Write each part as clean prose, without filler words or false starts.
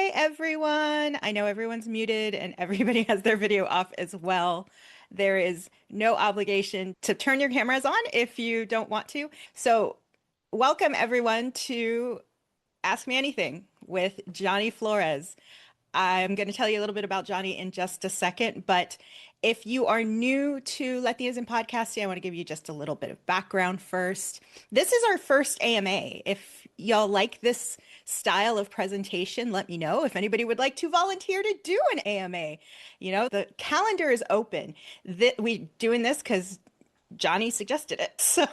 Hi, everyone. I know everyone's muted and everybody has their video off as well. There is no obligation to turn your cameras on if you don't want to. So, welcome everyone to Ask Me Anything with Johnny Flores. I'm going to tell you a little bit about Johnny in just a second, but if you are new to Latinas in Podcasting, I want to give you just a little bit of background first. This is our first AMA. If y'all like this style of presentation, let me know. If anybody would like to volunteer to do an AMA, the calendar is open. We doing this because Johnny suggested it. So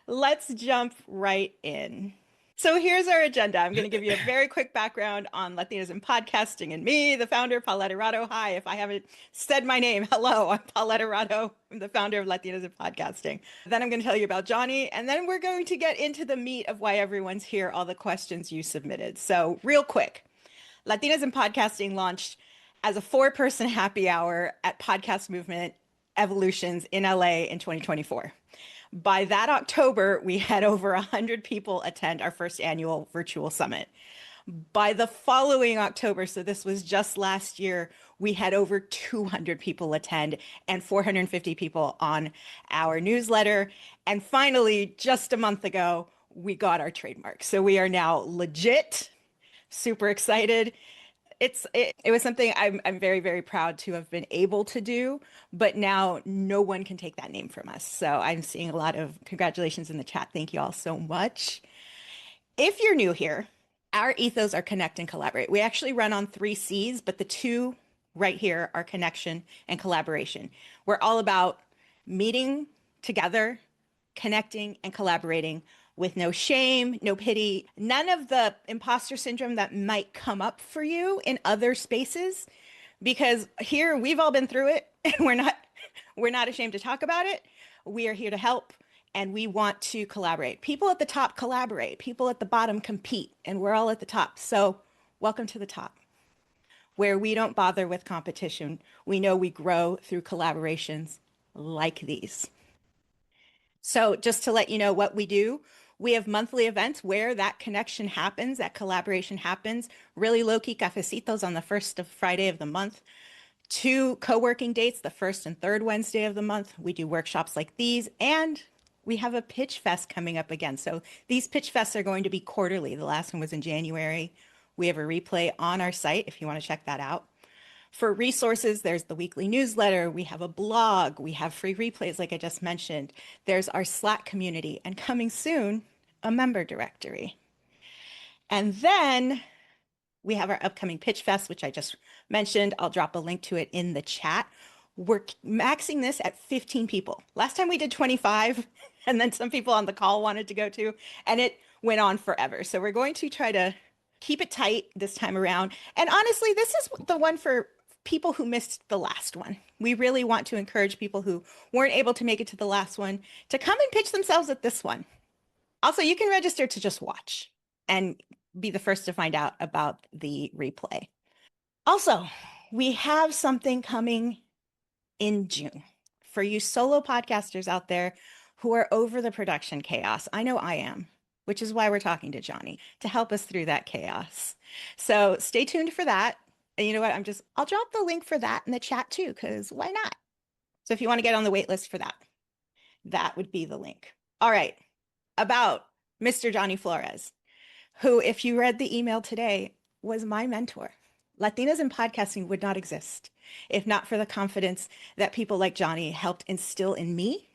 let's jump right in. So here's our agenda. I'm going to give you a very quick background on Latinas in Podcasting and me, the founder, Paulette Arado. Hi, if I haven't said my name, hello, I'm Paulette Arado. I'm the founder of Latinas in Podcasting. Then I'm going to tell you about Johnny, and then we're going to get into the meat of why everyone's here, all the questions you submitted. So real quick, Latinas in Podcasting launched as a four-person happy hour at Podcast Movement Evolutions in LA in 2024. By that October, we had over 100 people attend our first annual virtual summit. By the following October, so this was just last year, we had over 200 people attend and 450 people on our newsletter. And finally, just a month ago, we got our trademark. So we are now legit, super excited. It was something I'm very, very proud to have been able to do, but now no one can take that name from us. So I'm seeing a lot of congratulations in the chat. Thank you all so much. If you're new here, our ethos are connect and collaborate. We actually run on three C's, but the two right here are connection and collaboration. We're all about meeting together, connecting and collaborating with no shame, no pity, none of the imposter syndrome that might come up for you in other spaces. Because here we've all been through it and we're not ashamed to talk about it. We are here to help and we want to collaborate. People at the top collaborate, people at the bottom compete, and we're all at the top. So welcome to the top, where we don't bother with competition. We know we grow through collaborations like these. So just to let you know what we do, we have monthly events where that connection happens, that collaboration happens, really low-key cafecitos on the first Friday of the month, two co-working dates, the first and third Wednesday of the month. We do workshops like these, and we have a pitch fest coming up again. So these pitch fests are going to be quarterly. The last one was in January. We have a replay on our site if you want to check that out. For resources, there's the weekly newsletter, we have a blog, we have free replays like I just mentioned. There's our Slack community, and coming soon, a member directory. And then we have our upcoming Pitch Fest, which I just mentioned. I'll drop a link to it in the chat. We're maxing this at 15 people. Last time we did 25, and then some people on the call wanted to go to, and it went on forever. So we're going to try to keep it tight this time around. And honestly, this is the one for people who missed the last one. We really want to encourage people who weren't able to make it to the last one to come and pitch themselves at this one. Also, you can register to just watch and be the first to find out about the replay. Also, we have something coming in June for you solo podcasters out there who are over the production chaos. I know I am, which is why we're talking to Johnny to help us through that chaos. So stay tuned for that. And you know what? I'll drop the link for that in the chat too, because why not? So if you want to get on the wait list for that, that would be the link. All right. About Mr. Johnny Flores, who, if you read the email today, was my mentor. Latinas in Podcasting would not exist if not for the confidence that people like Johnny helped instill in me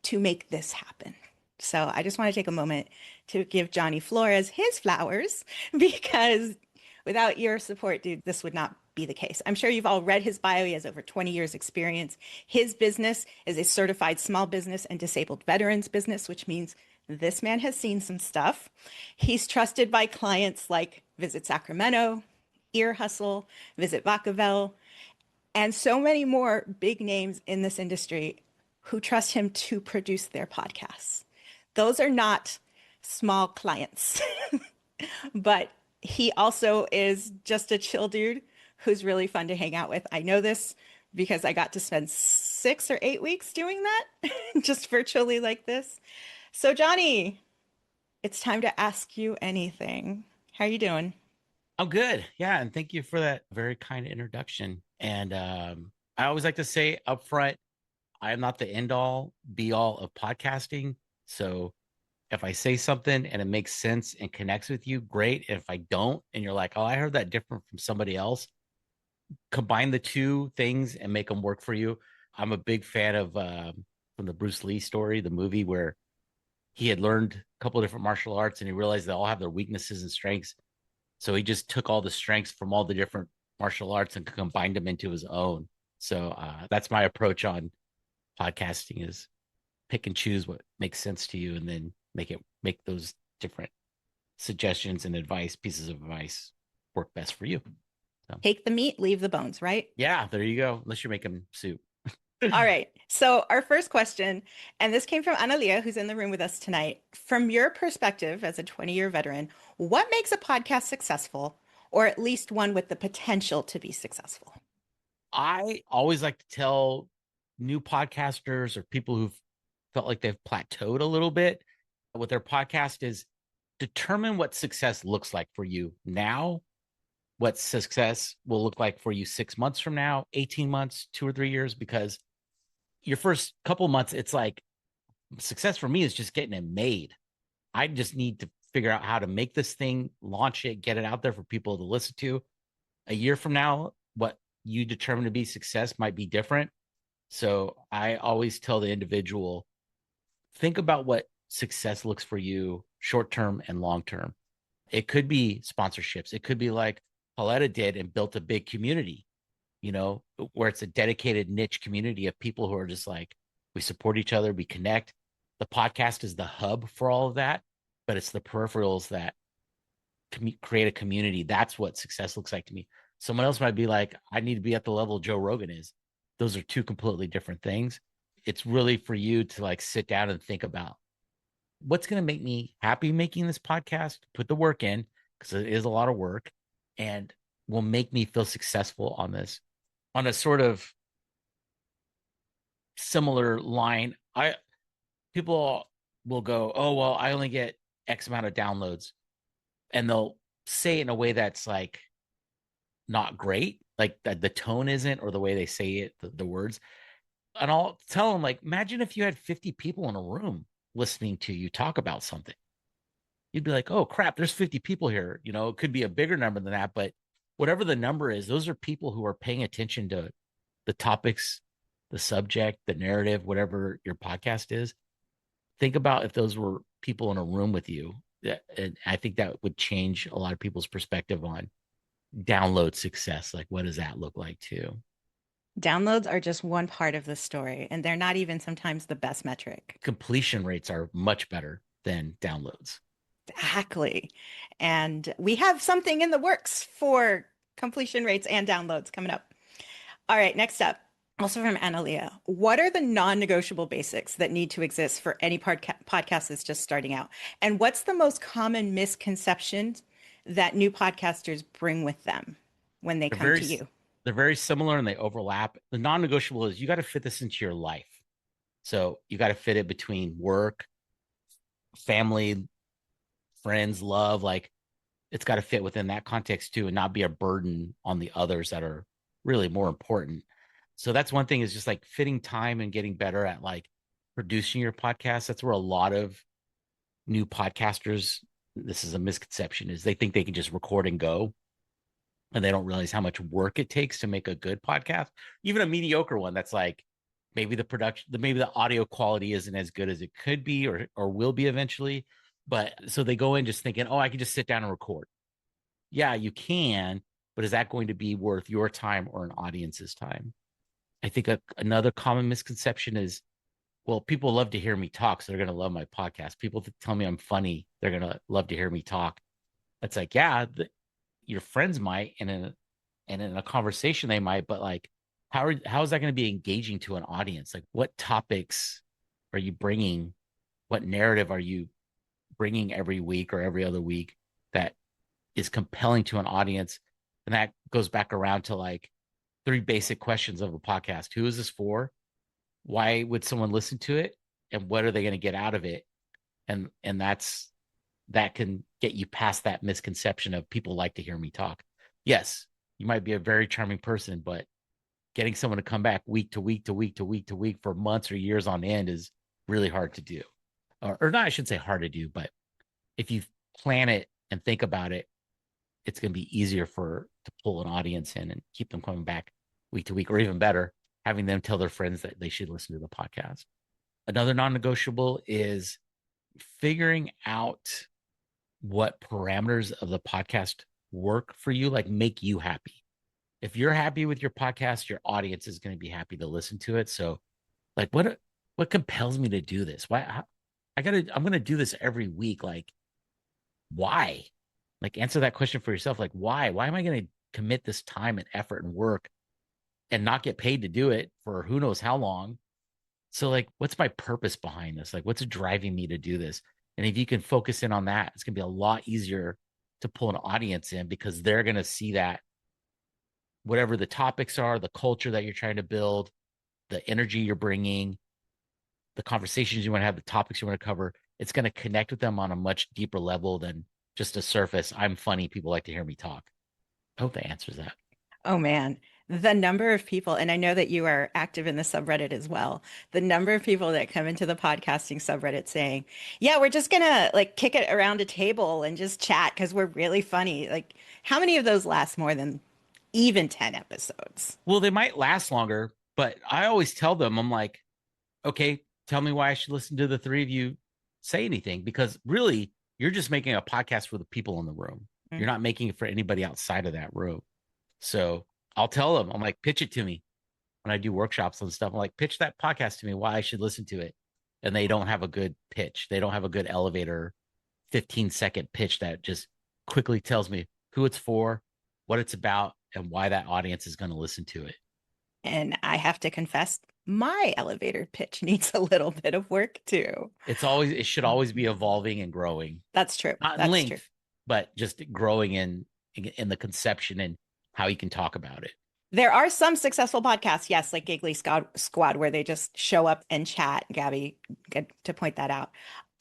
to make this happen. So I just want to take a moment to give Johnny Flores his flowers, because without your support, dude, this would not be the case. I'm sure you've all read his bio. He has over 20 years experience. His business is a certified small business and disabled veterans business, which means this man has seen some stuff. He's trusted by clients like Visit Sacramento, Ear Hustle, Visit Vacaville, and so many more big names in this industry who trust him to produce their podcasts. Those are not small clients, but he also is just a chill dude who's really fun to hang out with. I know this because I got to spend 6 or 8 weeks doing that just virtually like this. So Johnny, it's time to ask you anything. How are you doing? I'm good. Yeah. And thank you for that very kind introduction. And I always like to say up front, I am not the end all be all of podcasting. So if I say something and it makes sense and connects with you, great. If I don't, and you're like, oh, I heard that different from somebody else, combine the two things and make them work for you. I'm a big fan of from the Bruce Lee story, the movie where he had learned a couple of different martial arts and he realized they all have their weaknesses and strengths. So he just took all the strengths from all the different martial arts and combined them into his own. So that's my approach on podcasting is pick and choose what makes sense to you and then make those different suggestions and advice, pieces of advice work best for you. So Take the meat, leave the bones, right? yeah, there you go. Unless you're making soup. All right. So, our first question, and this came from Analia, who's in the room with us tonight. From your perspective as a 20-year veteran, what makes a podcast successful, or at least one with the potential to be successful? I always like to tell new podcasters or people who've felt like they've plateaued a little bit with their podcast is determine what success looks like for you now, what success will look like for you 6 months from now, 18 months, 2 or 3 years, because your first couple months, it's like success for me is just getting it made. I just need to figure out how to make this thing, launch it, get it out there for people to listen to. A year from now, what you determine to be success might be different. So I always tell the individual, think about what success looks for you short term and long term. It could be sponsorships. It could be like Pauletta did and built a big community, where it's a dedicated niche community of people who are just like, we support each other, we connect. The podcast is the hub for all of that, but it's the peripherals that create a community. That's what success looks like to me. Someone else might be like, I need to be at the level Joe Rogan is. Those are two completely different things. It's really for you to like sit down and think about what's going to make me happy making this podcast, put the work in because it is a lot of work and will make me feel successful on this. On a sort of similar line, I people will go, "Oh, well, I only get X amount of downloads." And they'll say it in a way that's like not great, like the tone isn't or the way they say it, the words. And I'll tell them like, imagine if you had 50 people in a room listening to you talk about something. You'd be like, oh crap, there's 50 people here. It could be a bigger number than that, but whatever the number is, those are people who are paying attention to the topics, the subject, the narrative, whatever your podcast is. Think about if those were people in a room with you. And I think that would change a lot of people's perspective on download success. Like, what does that look like too? Downloads are just one part of the story, and they're not even sometimes the best metric. Completion rates are much better than downloads. Exactly. And we have something in the works for completion rates and downloads coming up. All right, next up, also from Analia. What are the non-negotiable basics that need to exist for any podcast that's just starting out? And what's the most common misconception that new podcasters bring with them when they They're come very to you? they're very similar and they overlap. The non-negotiable is you got to fit this into your life. So you got to fit it between work, family, friends, love. Like it's got to fit within that context too, and not be a burden on the others that are really more important. So that's one thing is just like fitting time and getting better at like producing your podcast. That's where a lot of new podcasters, this is a misconception, is they think they can just record and go. And they don't realize how much work it takes to make a good podcast, even a mediocre one that's like maybe the production, maybe the audio quality isn't as good as it could be or will be eventually. But so they go in just thinking, oh, I can just sit down and record. Yeah, you can, but is that going to be worth your time or an audience's time? I think another common misconception is, well, people love to hear me talk, so they're going to love my podcast. People tell me I'm funny, they're going to love to hear me talk. It's like, yeah, your friends might, and in a conversation they might, but like, how is that going to be engaging to an audience? Like, what topics are you bringing? What narrative are you bringing every week or every other week that is compelling to an audience? And that goes back around to like three basic questions of a podcast: who is this for? Why would someone listen to it? And what are they going to get out of it? And that's that can get you past that misconception of people like to hear me talk. Yes, you might be a very charming person, but getting someone to come back week to week to week to week to week for months or years on end is really hard to do. Or not, I should say hard to do, but if you plan it and think about it, it's going to be easier to pull an audience in and keep them coming back week to week, or even better, having them tell their friends that they should listen to the podcast. Another non-negotiable is figuring out what parameters of the podcast work for you, like make you happy. If you're happy with your podcast, your audience is going to be happy to listen to it. So, like, what compels me to do this? I'm going to do this every week. Like, why? Like, answer that question for yourself. Like, why? Why am I going to commit this time and effort and work and not get paid to do it for who knows how long? So, like, what's my purpose behind this? Like, what's driving me to do this? And if you can focus in on that, it's going to be a lot easier to pull an audience in, because they're going to see that whatever the topics are, the culture that you're trying to build, the energy you're bringing, the conversations you want to have, the topics you want to cover, it's going to connect with them on a much deeper level than just a surface. I'm funny. People like to hear me talk. I hope that answers that. Oh man, the number of people, and I know that you are active in the subreddit as well, the number of people that come into the podcasting subreddit saying, yeah, we're just gonna like kick it around a table and just chat because we're really funny. Like, how many of those last more than even 10 episodes? Well, they might last longer, but I always tell them, I'm like, okay, tell me why I should listen to the three of you say anything, because really you're just making a podcast for the people in the room. You're not making it for anybody outside of that room. So I'll tell them, I'm like, pitch it to me when I do workshops and stuff. I'm like, pitch that podcast to me, why I should listen to it. And they don't have a good pitch. They don't have a good elevator 15-second pitch that just quickly tells me who it's for, what it's about, and why that audience is going to listen to it. And I have to confess, my elevator pitch needs a little bit of work too. It should always be evolving and growing, That's true. not in That's true. length, but just growing in the conception and how you can talk about it. There are some successful podcasts, yes, like Squad, where they just show up and chat. Gabby, good to point that out.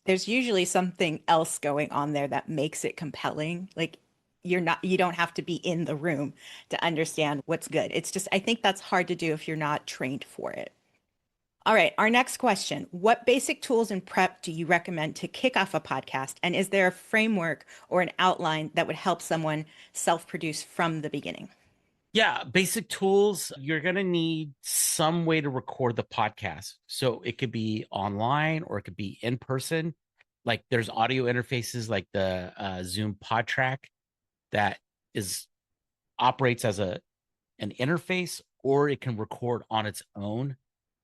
There's usually something else going on there that makes it compelling. Like you don't have to be in the room to understand what's good. It's just, I think that's hard to do if you're not trained for it. All right, our next question. What basic tools and prep do you recommend to kick off a podcast? And is there a framework or an outline that would help someone self-produce from the beginning? Yeah, basic tools. You're going to need some way to record the podcast. So it could be online or it could be in person. Like there's audio interfaces like the Zoom PodTrack that is operates as an interface, or it can record on its own.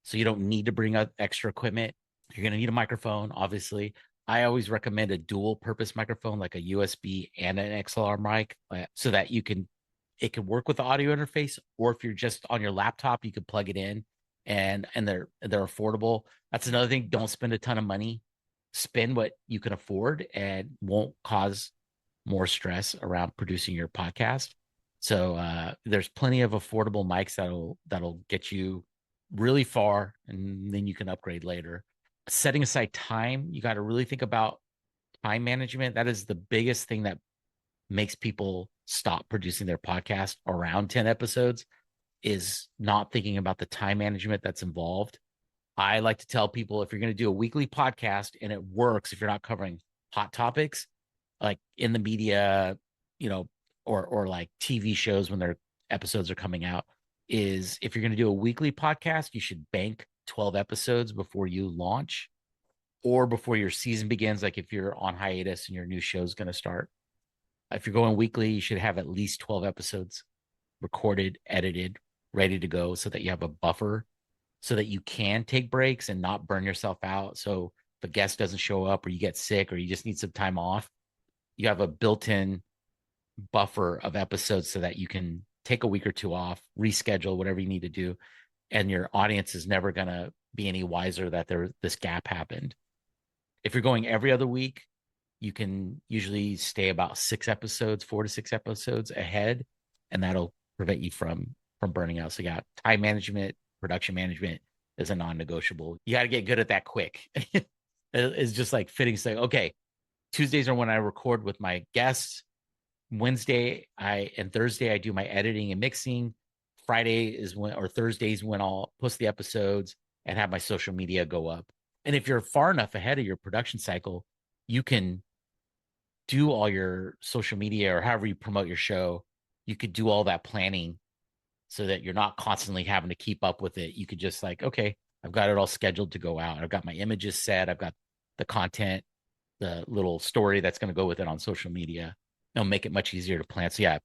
So you don't need to bring up extra equipment. You're going to need a microphone, obviously. I always recommend a dual purpose microphone, like a USB and an XLR mic, so that it can work with the audio interface, or if you're just on your laptop, you can plug it in, and they're affordable. That's another thing. Don't spend a ton of money. Spend what you can afford and won't cause more stress around producing your podcast. So there's plenty of affordable mics that'll get you really far, and then you can upgrade later. Setting aside time, you got to really think about time management. That is the biggest thing that makes people stop producing their podcast around 10 episodes, is not thinking about the time management that's involved. I like to tell people, if you're going to do a weekly podcast and it works, if you're not covering hot topics like in the media, or like TV shows when their episodes are coming out, is if you're going to do a weekly podcast, you should bank 12 episodes before you launch or before your season begins. Like if you're on hiatus and your new show is going to start, if you're going weekly, you should have at least 12 episodes recorded, edited, ready to go, so that you have a buffer, so that you can take breaks and not burn yourself out. So if a guest doesn't show up, or you get sick, or you just need some time off, you have a built-in buffer of episodes so that you can take a week or two off, reschedule whatever you need to do. And your audience is never going to be any wiser that this gap happened. If you're going every other week, you can usually stay about 4 to 6 episodes ahead, and that'll prevent you from burning out. So yeah, time management, production management is a non-negotiable. You got to get good at that quick. It's just like fitting, saying, okay, Tuesdays are when I record with my guests. Wednesday and Thursday I do my editing and mixing. Friday is when, or Thursdays when I'll post the episodes and have my social media go up. And if you're far enough ahead of your production cycle, you can do all your social media or however you promote your show. You could do all that planning so that you're not constantly having to keep up with it. You could just like, okay, I've got it all scheduled to go out. I've got my images set. I've got the content, the little story that's going to go with it on social media. It'll make it much easier to plan. So yeah,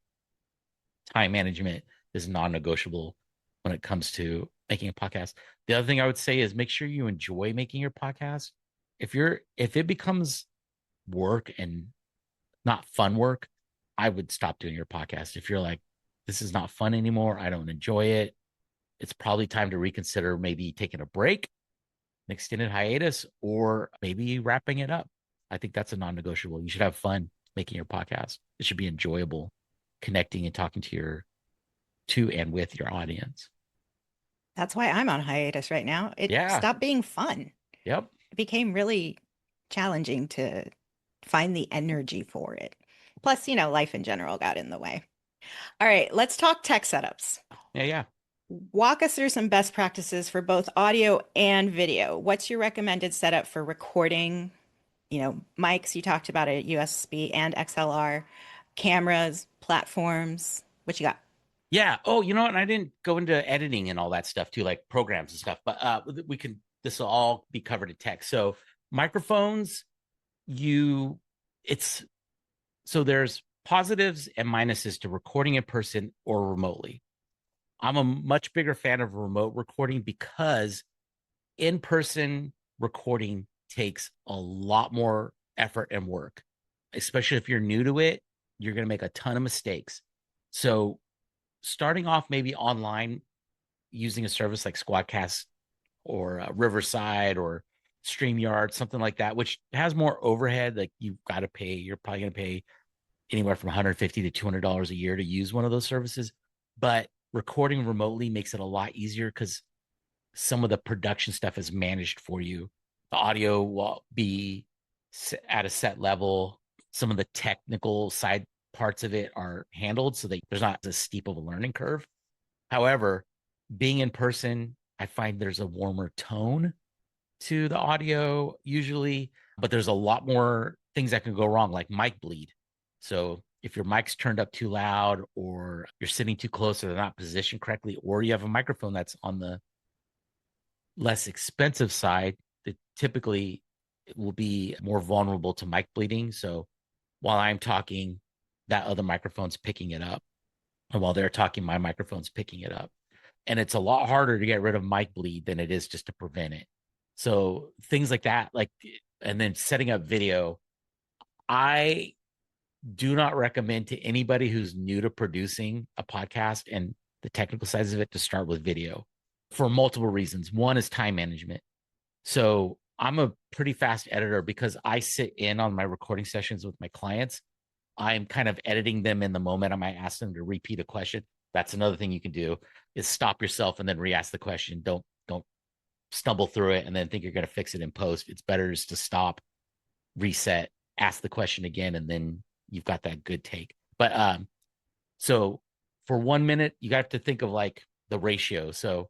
time management is non-negotiable when it comes to making a podcast. The other thing I would say is make sure you enjoy making your podcast. If it becomes work and not fun work, I would stop doing your podcast. If you're like, this is not fun anymore, I don't enjoy it, it's probably time to reconsider maybe taking a break, an extended hiatus, or maybe wrapping it up. I think that's a non-negotiable. You should have fun making your podcast. It should be enjoyable, connecting and talking to and with your audience. That's why I'm on hiatus right now. It Yeah. stopped being fun. Yep. It became really challenging to find the energy for it. Plus, life in general got in the way. All right, let's talk tech setups. Yeah. Walk us through some best practices for both audio and video. What's your recommended setup for recording? Mics, you talked about it, USB and XLR, cameras, platforms. What you got? Yeah. Oh, you know what? And I didn't go into editing and all that stuff too, like programs and stuff, but this will all be covered in text. So microphones, there's positives and minuses to recording in person or remotely. I'm a much bigger fan of remote recording because in-person recording takes a lot more effort and work, especially if you're new to it. You're going to make a ton of mistakes. So starting off maybe online using a service like Squadcast or Riverside or StreamYard, something like that, which has more overhead. Like you've got to pay, you're probably going to pay anywhere from $150 to $200 a year to use one of those services. But recording remotely makes it a lot easier because some of the production stuff is managed for you. The audio will be at a set level. Some of the technical side parts of it are handled so that there's not as steep of a learning curve. However, being in person, I find there's a warmer tone to the audio usually, but there's a lot more things that can go wrong, like mic bleed. So if your mic's turned up too loud or you're sitting too close or they're not positioned correctly, or you have a microphone that's on the less expensive side, that typically it will be more vulnerable to mic bleeding. So while I'm talking, that other microphone's picking it up. And while they're talking, my microphone's picking it up. And it's a lot harder to get rid of mic bleed than it is just to prevent it. So things like that, and then setting up video, I do not recommend to anybody who's new to producing a podcast and the technical sides of it to start with video for multiple reasons. One is time management. So I'm a pretty fast editor because I sit in on my recording sessions with my clients. I'm kind of editing them in the moment. I might ask them to repeat a question. That's another thing you can do is stop yourself and then re-ask the question. Don't stumble through it and then think you're going to fix it in post. It's better just to stop, reset, ask the question again, and then you've got that good take. But so for 1 minute, you got to think of like the ratio. So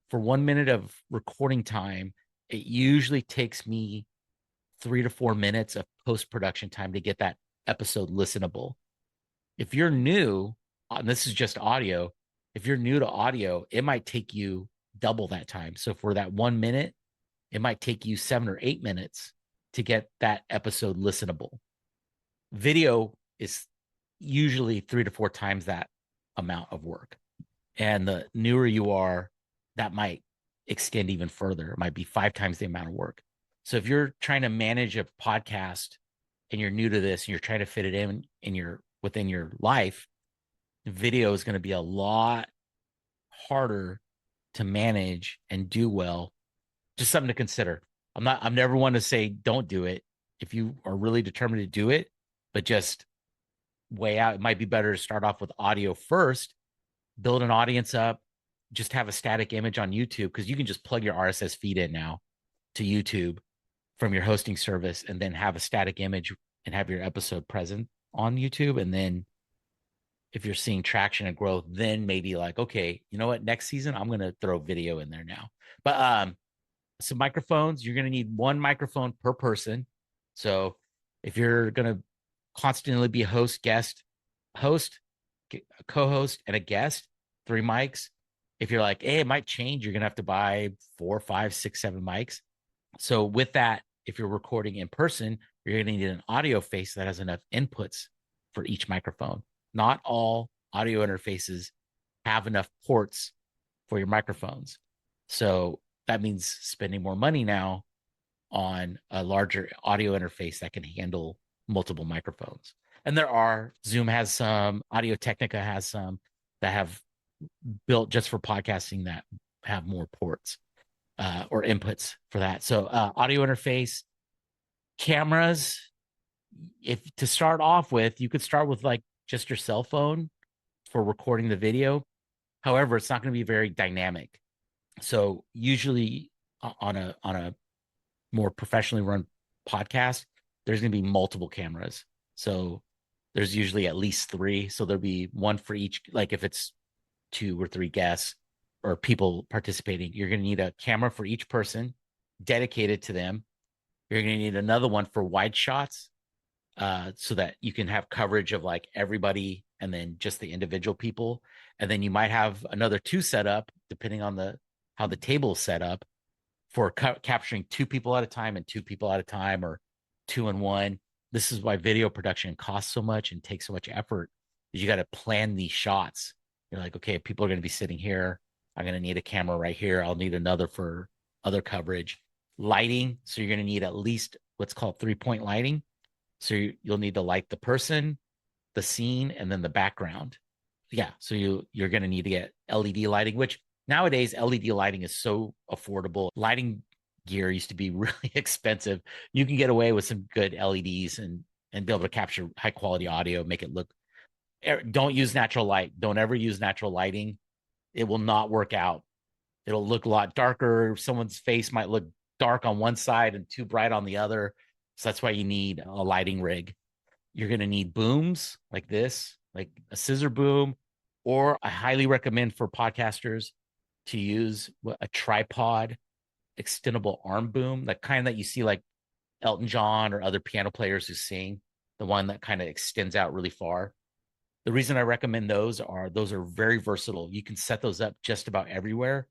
for 1 minute of recording time, it usually takes me 3 to 4 minutes of post-production time to get that episode listenable. If you're new, and this is just audio, if you're new to audio, it might take you double that time. So for that 1 minute, it might take you 7 or 8 minutes to get that episode listenable. Video is usually 3 to 4 times that amount of work. And the newer you are, that might extend even further. It might be 5 times the amount of work. So if you're trying to manage a podcast and you're new to this and you're trying to fit it within your life, video is going to be a lot harder to manage and do well. Just something to consider. I'm never one to say don't do it if you are really determined to do it, but just weigh out. It might be better to start off with audio first, build an audience up, just have a static image on YouTube, because you can just plug your RSS feed in now to YouTube from your hosting service and then have a static image and have your episode present on YouTube. And then if you're seeing traction and growth, then maybe like, okay, you know what, next season I'm going to throw video in there now. But so microphones, you're going to need one microphone per person. So if you're going to constantly be a host, a co-host, and a guest, 3 mics. If you're like, hey, it might change, you're going to have to buy 4, 5, 6, 7 mics. So with that, if you're recording in person, you're going to need an audio face that has enough inputs for each microphone. Not all audio interfaces have enough ports for your microphones. So that means spending more money now on a larger audio interface that can handle multiple microphones. And there are, Zoom has some, Audio Technica has some that have built just for podcasting that have more ports or inputs for that. So audio interface, cameras, if to start off with, you could start with like just your cell phone for recording the video. However, it's not going to be very dynamic. So usually on a more professionally run podcast, there's going to be multiple cameras. So there's usually at least 3. So there'll be one for each. Like if it's 2 or 3 guests or people participating, you're going to need a camera for each person dedicated to them. You're going to need another one for wide shots, so that you can have coverage of like everybody and then just the individual people. And then you might have another 2 set up depending on how the table is set up for capturing 2 people at a time and 2 people at a time, or 2 and 1. This is why video production costs so much and takes so much effort, is you got to plan these shots. You're like, okay, people are going to be sitting here. I'm going to need a camera right here. I'll need another for other coverage. Lighting. So you're going to need at least what's called 3-point lighting. So you'll need to light the person, the scene, and then the background. Yeah. So you're going to need to get LED lighting, which nowadays LED lighting is so affordable. Lighting gear used to be really expensive. You can get away with some good LEDs and be able to capture high quality audio, make it look. Don't use natural light. Don't ever use natural lighting. It will not work out. It'll look a lot darker. Someone's face might look dark on one side and too bright on the other. So that's why you need a lighting rig. You're going to need booms like this, like a scissor boom, or I highly recommend for podcasters to use a tripod extendable arm boom, that kind that you see like Elton John or other piano players who sing, the one that kind of extends out really far. The reason I recommend those are very versatile. You can set those up just about everywhere.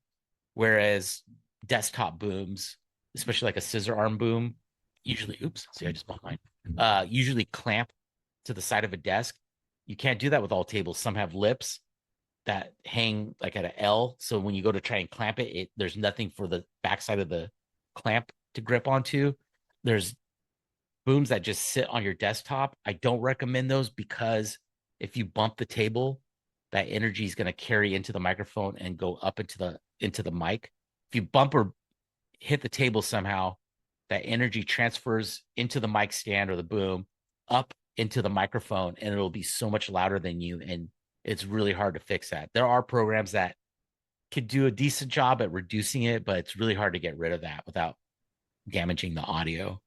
Whereas desktop booms, especially like a scissor arm boom, usually, oops, see, I just bumped mine, usually clamp to the side of a desk. You can't do that with all tables. Some have lips that hang like at an L. So when you go to try and clamp it, there's nothing for the backside of the clamp to grip onto. There's booms that just sit on your desktop. I don't recommend those because if you bump the table, that energy is going to carry into the microphone and go up into the mic. If you bump or hit the table somehow, that energy transfers into the mic stand or the boom up into the microphone, and it'll be so much louder than you. And it's really hard to fix that. There are programs that could do a decent job at reducing it, but it's really hard to get rid of that without damaging the audio.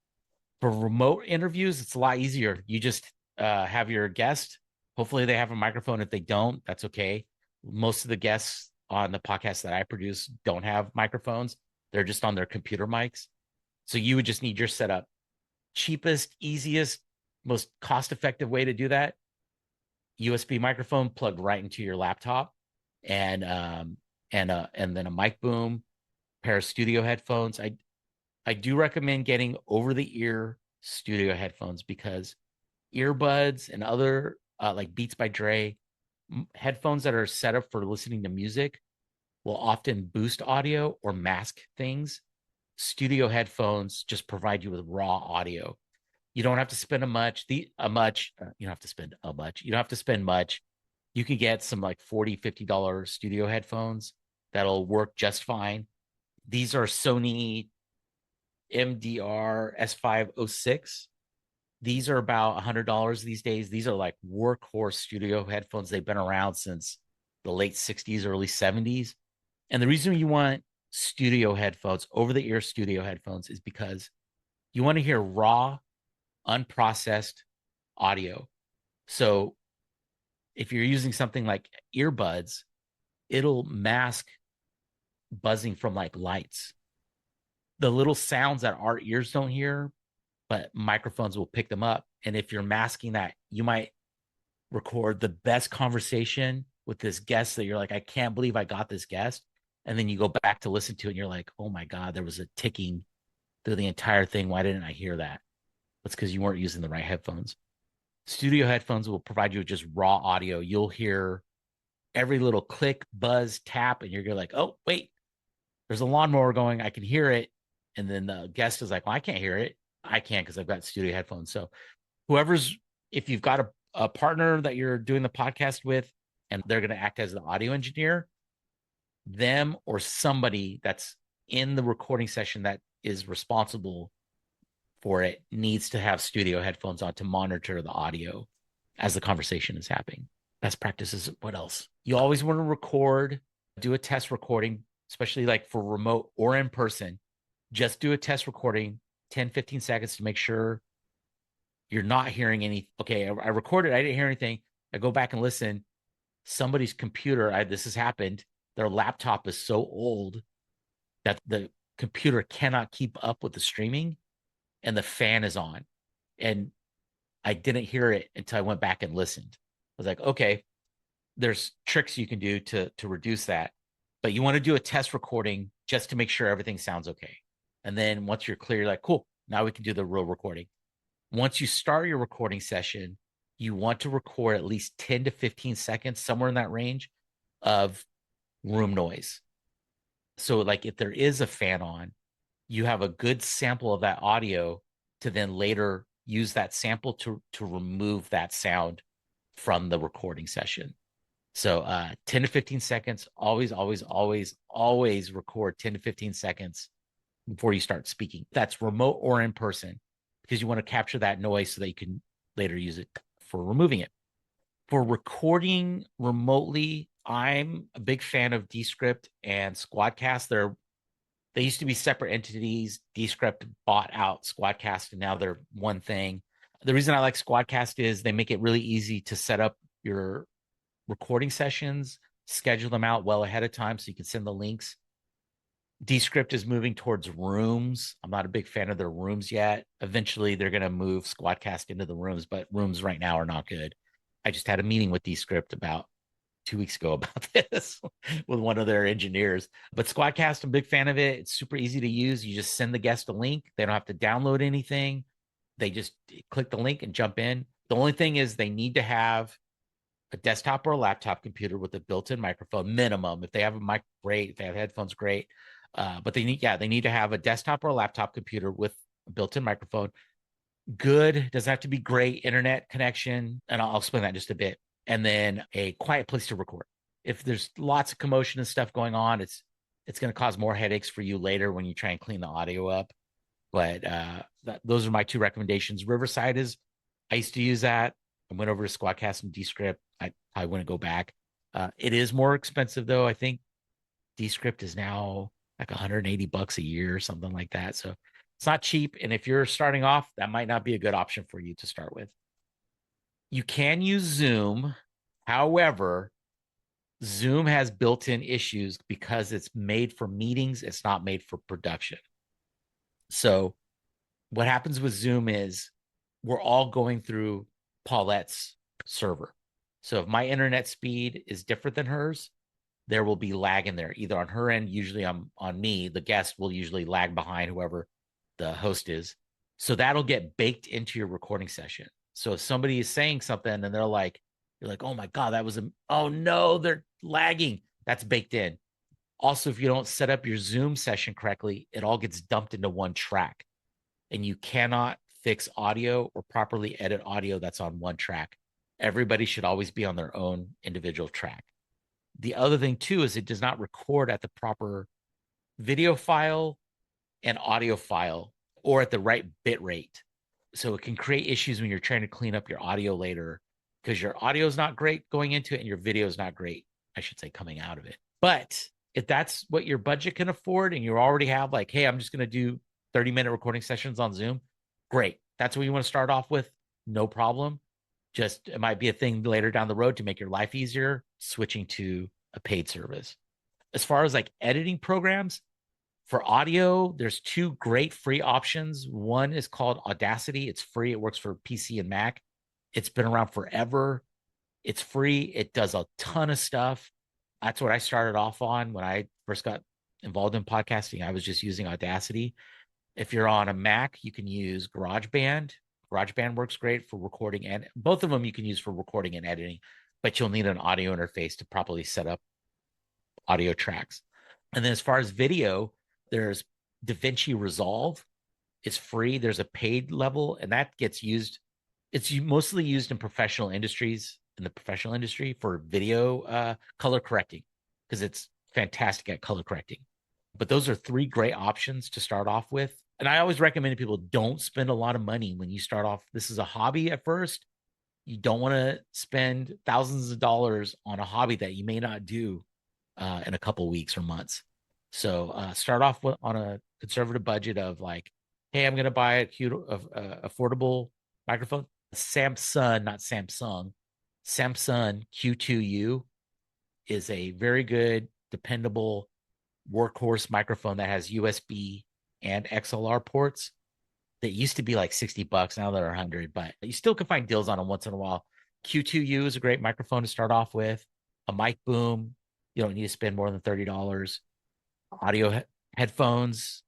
For remote interviews, it's a lot easier. You just have your guest. Hopefully they have a microphone. If they don't, that's okay. Most of the guests on the podcast that I produce don't have microphones. They're just on their computer mics. So you would just need your setup. Cheapest, easiest, most cost-effective way to do that, USB microphone plugged right into your laptop, and then a mic boom, pair of studio headphones. I do recommend getting over-the-ear studio headphones because earbuds and other like Beats by Dre headphones that are set up for listening to music will often boost audio or mask things. Studio headphones just provide you with raw audio. You don't have to spend you don't have to spend a much. You don't have to spend much. You can get some like $40, $50 studio headphones that'll work just fine. These are Sony MDR S506. These are about $100 these days. These are like workhorse studio headphones. They've been around since the late 60s, early 70s. And the reason you want studio headphones, over the ear studio headphones, is because you want to hear raw unprocessed audio. So if you're using something like earbuds, it'll mask buzzing from like lights, the little sounds that our ears don't hear, but microphones will pick them up. And if you're masking that, you might record the best conversation with this guest that you're like, I can't believe I got this guest. And then you go back to listen to it and you're like, oh my God, there was a ticking through the entire thing. Why didn't I hear that? That's because you weren't using the right headphones. Studio headphones will provide you with just raw audio. You'll hear every little click, buzz, tap, and you're like, oh, wait, there's a lawnmower going. I can hear it. And then the guest is like, well, I can't hear it. I can't because I've got studio headphones. So whoever's, if you've got a partner that you're doing the podcast with and they're going to act as the audio engineer, them or somebody that's in the recording session that is responsible for it needs to have studio headphones on to monitor the audio as the conversation is happening. Best practices. What else? You always want to record, do a test recording, especially like for remote or in person. Just do a test recording, 10, 15 seconds to make sure you're not hearing any. Okay, I recorded, I didn't hear anything. I go back and listen. Somebody's computer, this has happened. Their laptop is so old that the computer cannot keep up with the streaming and the fan is on. And I didn't hear it until I went back and listened. I was like, okay, there's tricks you can do to reduce that. But you want to do a test recording just to make sure everything sounds okay. And then once you're clear, you're like, cool, now we can do the real recording. Once you start your recording session, you want to record at least 10 to 15 seconds, somewhere in that range of room noise. So like if there is a fan on, you have a good sample of that audio to then later use that sample to remove that sound from the recording session. So 10 to 15 seconds, always record 10 to 15 seconds before you start speaking. That's remote or in person, because you want to capture that noise so that you can later use it for removing it. For recording remotely, I'm a big fan of Descript and Squadcast. They used to be separate entities. Descript bought out Squadcast, and now they're one thing. The reason I like Squadcast is they make it really easy to set up your recording sessions, schedule them out well ahead of time so you can send the links. Descript is moving towards rooms. I'm not a big fan of their rooms yet. Eventually, they're going to move Squadcast into the rooms, but rooms right now are not good. I just had a meeting with Descript about 2 weeks ago about this with one of their engineers. But Squadcast, I'm a big fan of it. It's super easy to use. You just send the guest a link. They don't have to download anything. They just click the link and jump in. The only thing is they need to have a desktop or a laptop computer with a built-in microphone minimum. If they have a mic, great. If they have headphones, great. But they need to have a desktop or a laptop computer with a built-in microphone. Good, doesn't have to be great internet connection. And I'll explain that in just a bit. And then a quiet place to record. If there's lots of commotion and stuff going on, it's going to cause more headaches for you later when you try and clean the audio up. But those are my two recommendations. Riverside I used to use that. I went over to Squadcast and Descript. I wouldn't go back. It is more expensive though. I think Descript is now like $180 a year or something like that. So it's not cheap. And if you're starting off, that might not be a good option for you to start with. You can use Zoom. However, Zoom has built-in issues because it's made for meetings. It's not made for production. So what happens with Zoom is we're all going through Paulette's server. So if my internet speed is different than hers, there will be lag in there, either on her end, usually on me. The guest will usually lag behind whoever the host is. So that'll get baked into your recording session. So if somebody is saying something and you're like, oh my God, oh no, they're lagging. That's baked in. Also, if you don't set up your Zoom session correctly, it all gets dumped into one track. And you cannot fix audio or properly edit audio that's on one track. Everybody should always be on their own individual track. The other thing too is it does not record at the proper video file and audio file or at the right bit rate. So it can create issues when you're trying to clean up your audio later because your audio is not great going into it and your video is not great, I should say, coming out of it. But if that's what your budget can afford and you already have like, hey, I'm just going to do 30-minute recording sessions on Zoom, great. that's what you want to start off with, no problem. Just it might be a thing later down the road to make your life easier, switching to a paid service. As far as like editing programs for audio, there's two great free options. One is called Audacity. It's free. It works for PC and Mac. It's been around forever. It's free. It does a ton of stuff. That's what I started off on when I first got involved in podcasting. I was just using Audacity. If you're on a Mac, you can use GarageBand. GarageBand works great for recording, and both of them you can use for recording and editing, but you'll need an audio interface to properly set up audio tracks. And then as far as video, there's DaVinci Resolve. It's free. There's a paid level, and that gets used. It's mostly used in professional industries, in the professional industry for video color correcting, because it's fantastic at color correcting. But those are three great options to start off with. And I always recommend people don't spend a lot of money when you start off. This is a hobby at first. You don't want to spend thousands of dollars on a hobby that you may not do in a couple of weeks or months. So start off on a conservative budget of like, hey, I'm going to buy a cute, affordable microphone. Samsung, not Samsung. Samsung Q2U is a very good, dependable workhorse microphone that has USB and XLR ports that used to be like $60. Now they're 100, but you still can find deals on them once in a while. Q2U is a great microphone to start off with. A mic boom, you don't need to spend more than $30. Audio headphones,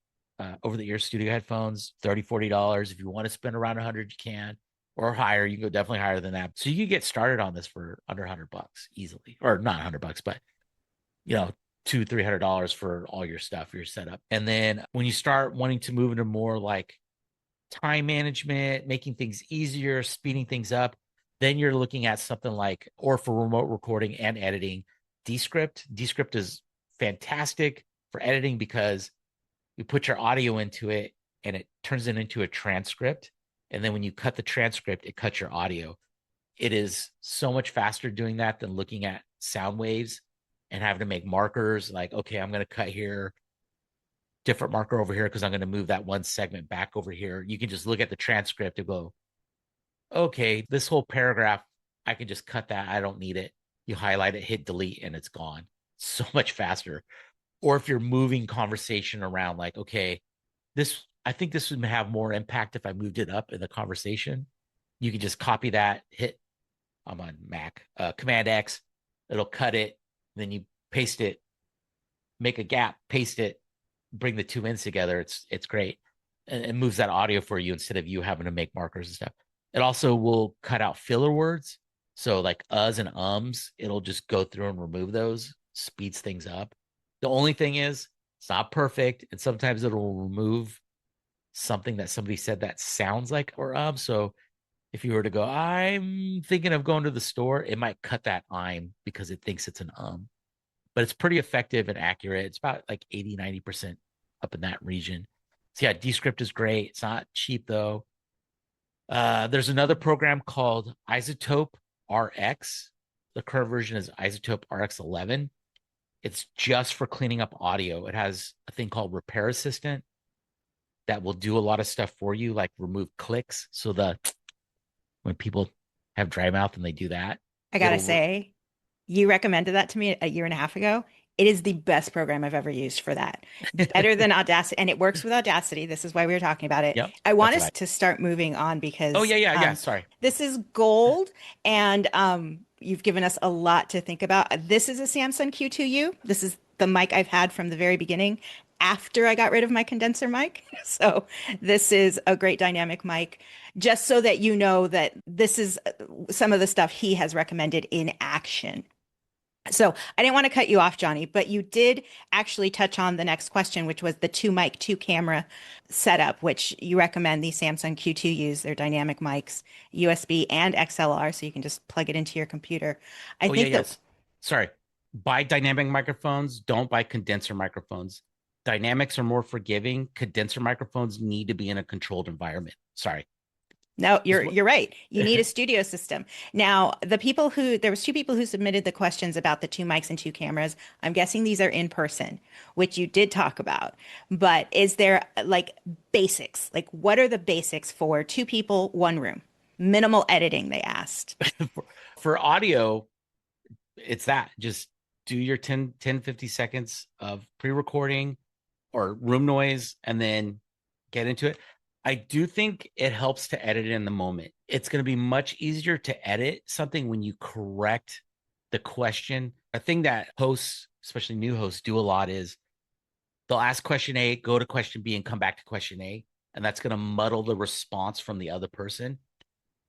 over the ear studio headphones, $30, $40. If you want to spend around 100, you can, or higher. You can go definitely higher than that. So you can get started on this for under $100 easily, or not $100, but $200-$300 for all your stuff, your setup. And then when you start wanting to move into more like time management, making things easier, speeding things up, then you're looking at something like, or for remote recording and editing, Descript. Descript is fantastic for editing because you put your audio into it and it turns it into a transcript. And then when you cut the transcript, it cuts your audio. It is so much faster doing that than looking at sound waves and having to make markers like, okay, I'm going to cut here, different marker over here because I'm going to move that one segment back over here. You can just look at the transcript and go, okay, this whole paragraph, I can just cut that. I don't need it. You highlight it, hit delete, and it's gone. So much faster. Or if you're moving conversation around, like, okay, I think this would have more impact if I moved it up in the conversation. You can just copy that, hit, I'm on Mac, Command X, it'll cut it, then you paste it, make a gap, paste it, bring the two ends together. It's great. And it moves that audio for you instead of you having to make markers and stuff. It also will cut out filler words. So like uhs and ums, it'll just go through and remove those, speeds things up. The only thing is it's not perfect. And sometimes it'll remove something that somebody said that sounds like or So if you were to go, I'm thinking of going to the store, it might cut that I'm because it thinks it's an but it's pretty effective and accurate. It's about like 80-90% up in that region. So yeah, Descript is great. It's not cheap though. There's another program called Isotope RX. The current version is Isotope RX 11. It's just for cleaning up audio. It has a thing called Repair Assistant that will do a lot of stuff for you, like remove clicks. So when people have dry mouth and they do that, I gotta say, you recommended that to me a year and a half ago. It is the best program I've ever used for that. Better than Audacity, and it works with Audacity. This is why we were talking about it. Yep, I want us to start moving on because oh yeah. Sorry. this is gold, and you've given us a lot to think about. This is a Samsung Q2U. This is the mic I've had from the very beginning after I got rid of my condenser mic. So this is a great dynamic mic, just so that you know that this is some of the stuff he has recommended in action. So I didn't want to cut you off, Johnny, but you did actually touch on the next question, which was the two mic, two camera setup, which you recommend these Samsung Q2Us. They're dynamic mics, USB and XLR, so you can just plug it into your computer. I think yes. Sorry. Buy dynamic microphones. Don't buy condenser microphones. Dynamics are more forgiving. Condenser microphones need to be in a controlled environment. Sorry. No, Is you're what you're right. You need a studio system. Now, there was two people who submitted the questions about the two mics and two cameras. I'm guessing these are in person, which you did talk about. But is there like basics? Like what are the basics for two people, one room? Minimal editing, they asked. for audio, it's that just do your 50 seconds of pre-recording or room noise and then get into it. I do think it helps to edit in the moment. It's going to be much easier to edit something when you correct the question. A thing that hosts, especially new hosts, do a lot is they'll ask question A, go to question B, and come back to question A. And that's going to muddle the response from the other person.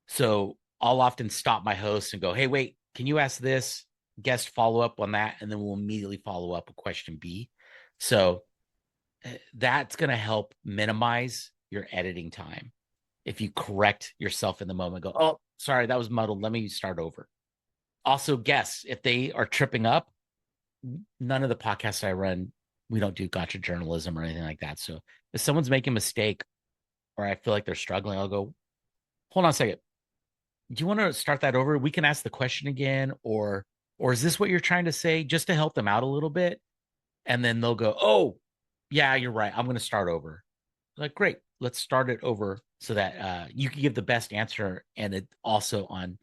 So I'll often stop my host and go, hey, wait, can you ask this? Guest follow up on that. And then we'll immediately follow up with question B. So that's going to help minimize your editing time. If you correct yourself in the moment, go, oh, sorry, that was muddled. Let me start over. Also, guests, if they are tripping up, none of the podcasts I run, we don't do gotcha journalism or anything like that. So if someone's making a mistake or I feel like they're struggling, I'll go, hold on a second. Do you want to start that over? We can ask the question again, or is this what you're trying to say? Just to help them out a little bit. And then they'll go, oh, yeah, you're right. I'm going to start over. Like, great, let's start it over so that you can give the best answer. And it also on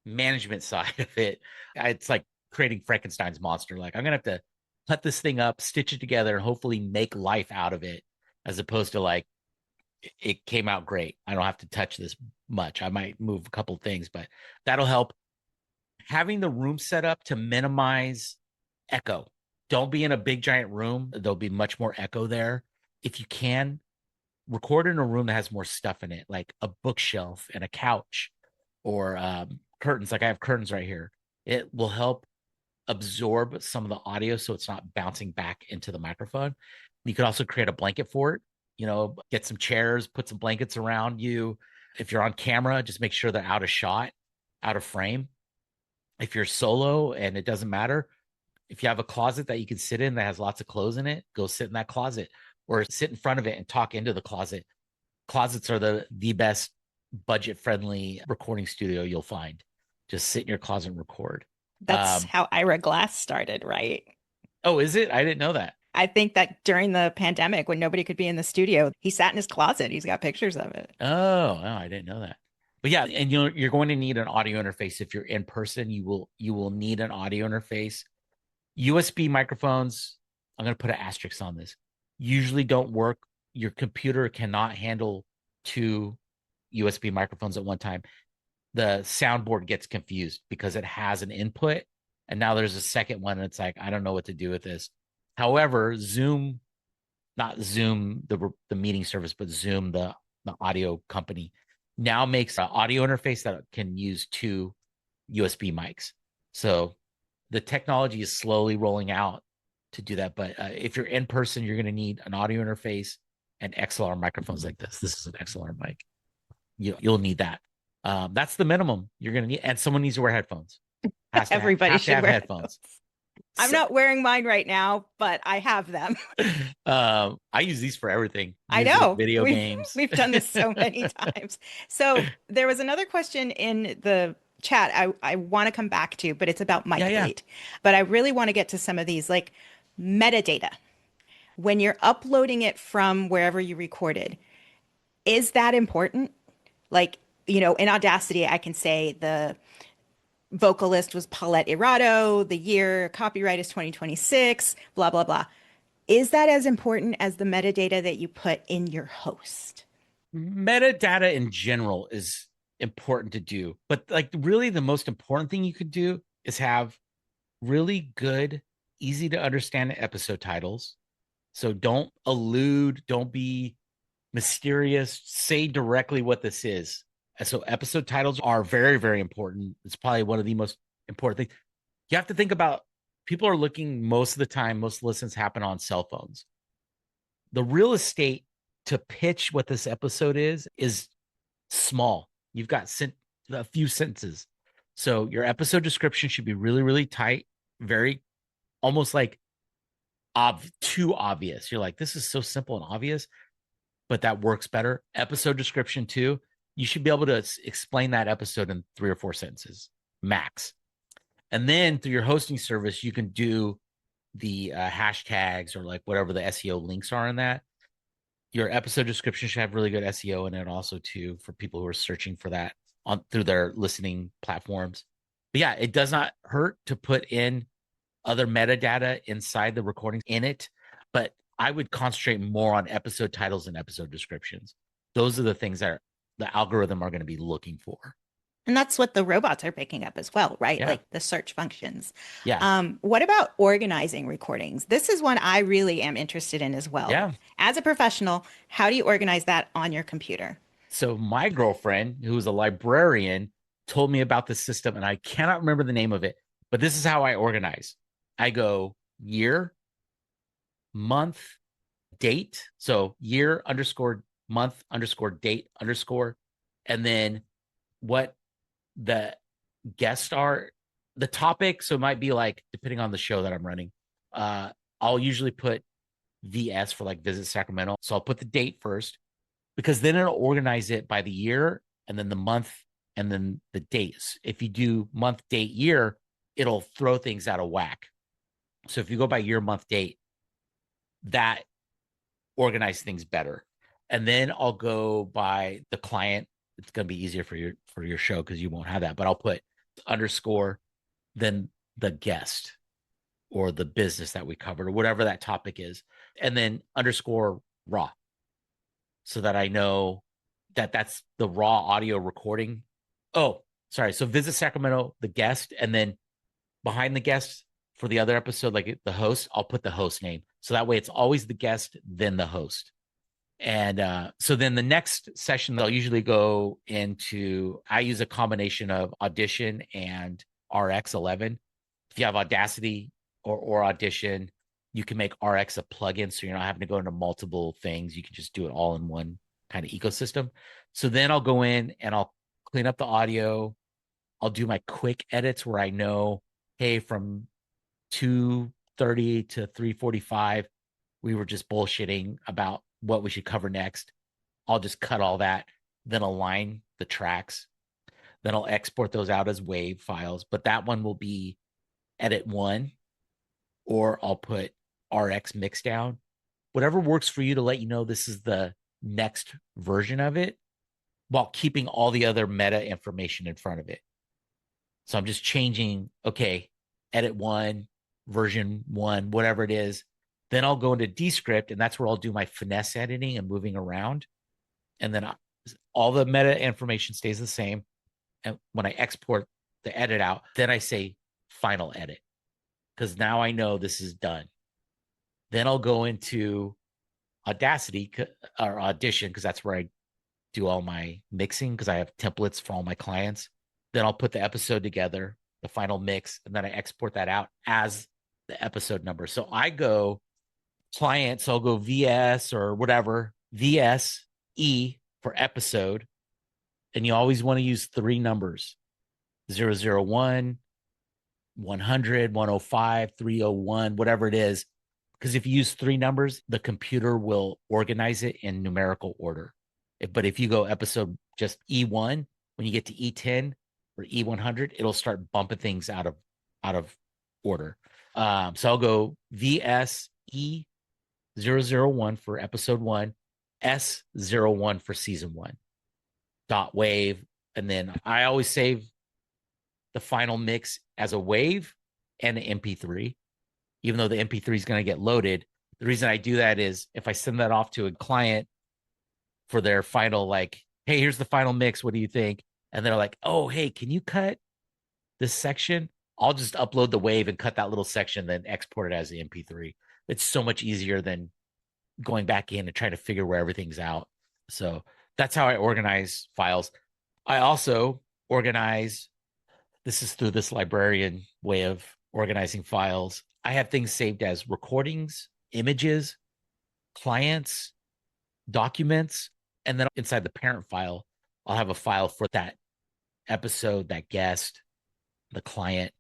management side of it, it's like creating Frankenstein's monster. Like, I'm going to have to cut this thing up, stitch it together, and hopefully make life out of it, as opposed to like, it came out great. I don't have to touch this much. I might move a couple things, but that'll help. Having the room set up to minimize echo. Don't be in a big giant room. There'll be much more echo there. If you can, record in a room that has more stuff in it, like a bookshelf and a couch or curtains. Like I have curtains right here. It will help absorb some of the audio so it's not bouncing back into the microphone. You could also create a blanket for it, get some chairs, put some blankets around you. If you're on camera, just make sure they're out of shot, out of frame. If you're solo and it doesn't matter, if you have a closet that you can sit in that has lots of clothes in it, go sit in that closet or sit in front of it and talk into the closet. Closets are the best budget friendly recording studio you'll find. Just sit in your closet and record. That's how Ira Glass started, right? Oh, is it? I didn't know that. I think that during the pandemic, when nobody could be in the studio, he sat in his closet. He's got pictures of it. Oh, I didn't know that. But yeah, and you're going to need an audio interface if you're in person. You will need an audio interface. USB microphones, I'm going to put an asterisk on this, usually don't work. Your computer cannot handle two USB microphones at one time. The soundboard gets confused because it has an input and now there's a second one. And it's like, I don't know what to do with this. However, Zoom, not Zoom, the meeting service, but Zoom, the audio company, now makes an audio interface that can use two USB mics. So the technology is slowly rolling out to do that. But if you're in person, you're going to need an audio interface and XLR microphones like this. This is an XLR mic. You'll need that. That's the minimum you're going to need. And someone needs to wear headphones. Everybody should have wear headphones. I'm not wearing mine right now, but I have them. I use these for everything. I Music, know. video games. We've done this so many times. So there was another question in the chat I want to come back to, but it's about mic weight. But I really want to get to some of these, like metadata. When you're uploading it from wherever you recorded, is that important? Like, in Audacity, I can say the vocalist was Paulette Irado, the year copyright is 2026, blah, blah, blah. Is that as important as the metadata that you put in your host? Metadata in general is important to do, but like really the most important thing you could do is have really good, easy to understand episode titles. So don't allude, don't be mysterious, say directly what this is. And so episode titles are very, very important. It's probably one of the most important things. You have to think about, people are looking most of the time, most listens happen on cell phones. The real estate to pitch what this episode is small. You've got a few sentences. So your episode description should be really, really tight, very almost like too obvious. You're like, this is so simple and obvious, but that works better. Episode description too. you should be able to explain that episode in 3 or 4 sentences max. And then through your hosting service, you can do the hashtags or like whatever the SEO links are in that. Your episode description should have really good SEO in it also too, for people who are searching for that on through their listening platforms. But yeah, it does not hurt to put in other metadata inside the recording in it, but I would concentrate more on episode titles and episode descriptions. Those are the things that the algorithm are going to be looking for. And that's what the robots are picking up as well, right? Yeah. Like the search functions. Yeah. What about organizing recordings? This is one I really am interested in as well. Yeah. As a professional, how do you organize that on your computer? So my girlfriend, who's a librarian, told me about this system, and I cannot remember the name of it, but this is how I organize. I go year, month, date. So year underscore month underscore date underscore, and then what the guests are, the topic. So it might be like, depending on the show that I'm running, I'll usually put VS for like Visit Sacramento. So I'll put the date first, because then it'll organize it by the year and then the month and then the dates. If you do month, date, year, it'll throw things out of whack. So if you go by year, month, date, that organize things better. And then I'll go by the client. It's going to be easier for your show because you won't have that. But I'll put underscore, then the guest or the business that we covered or whatever that topic is, and then underscore raw, so that I know that that's the raw audio recording. Oh, sorry. So Visit Sacramento, the guest, and then behind the guest for the other episode, like the host, I'll put the host name. So that way it's always the guest, then the host. And so then the next session, they'll usually go into, I use a combination of Audition and RX11. If you have Audacity or Audition, you can make RX a plugin. So you're not having to go into multiple things. You can just do it all in one kind of ecosystem. So then I'll go in and I'll clean up the audio. I'll do my quick edits where I know, hey, from 2:30 to 3:45, we were just bullshitting about what we should cover next. I'll just cut all that, then align the tracks. Then I'll export those out as WAV files. But that one will be edit 1, or I'll put RX mix down. Whatever works for you to let you know this is the next version of it, while keeping all the other meta information in front of it. So I'm just changing, okay, edit 1, version 1, whatever it is. Then I'll go into Descript, and that's where I'll do my finesse editing and moving around. And then all the meta information stays the same. And when I export the edit out, then I say final edit, because now I know this is done. Then I'll go into Audacity or Audition, because that's where I do all my mixing, because I have templates for all my clients. Then I'll put the episode together, the final mix, and then I export that out as the episode number. So I go client, so I'll go VS or whatever, VSE for episode. And you always want to use 3 numbers, 001, 100, 105, 301, whatever it is. Because if you use 3 numbers, the computer will organize it in numerical order. But if you go episode just E1, when you get to E10 or E100, it'll start bumping things out of order. So I'll go VSE 001 for episode 1, S01 for season 1, dot wave. And then I always save the final mix as a wave and an MP3, even though the MP3 is going to get loaded. The reason I do that is if I send that off to a client for their final, like, hey, here's the final mix, what do you think? And they're like, oh, hey, can you cut this section? I'll just upload the wave and cut that little section, then export it as the MP3. It's so much easier than going back in and trying to figure where everything's out. So that's how I organize files. I also organize, this is through this librarian way of organizing files. I have things saved as recordings, images, clients, documents, and then inside the parent file, I'll have a file for that episode, that guest, the client.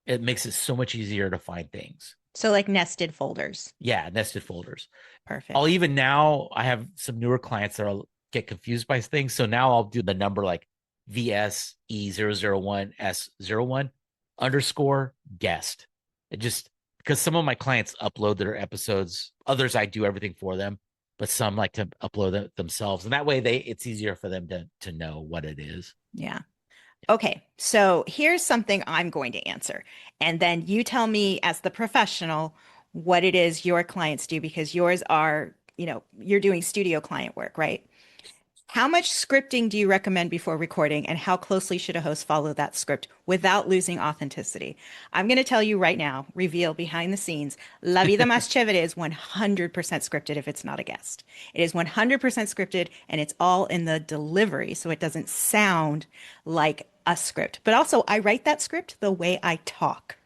It makes it so much easier to find things. So like nested folders. Yeah, nested folders. Perfect. I'll even now, I have some newer clients that are get confused by things. So now I'll do the number like VSE001S01 underscore guest. It just because some of my clients upload their episodes, others I do everything for them, but some like to upload it themselves. And that way it's easier for them to know what it is. Yeah. Okay, so here's something I'm going to answer. And then you tell me, as the professional, what it is your clients do, because yours are, you're doing studio client work, right? How much scripting do you recommend before recording, and how closely should a host follow that script without losing authenticity? I'm going to tell you right now, reveal behind the scenes, La Vida Más Chévere is 100% scripted if it's not a guest. It is 100% scripted, and it's all in the delivery, so it doesn't sound like a script. But also, I write that script the way I talk,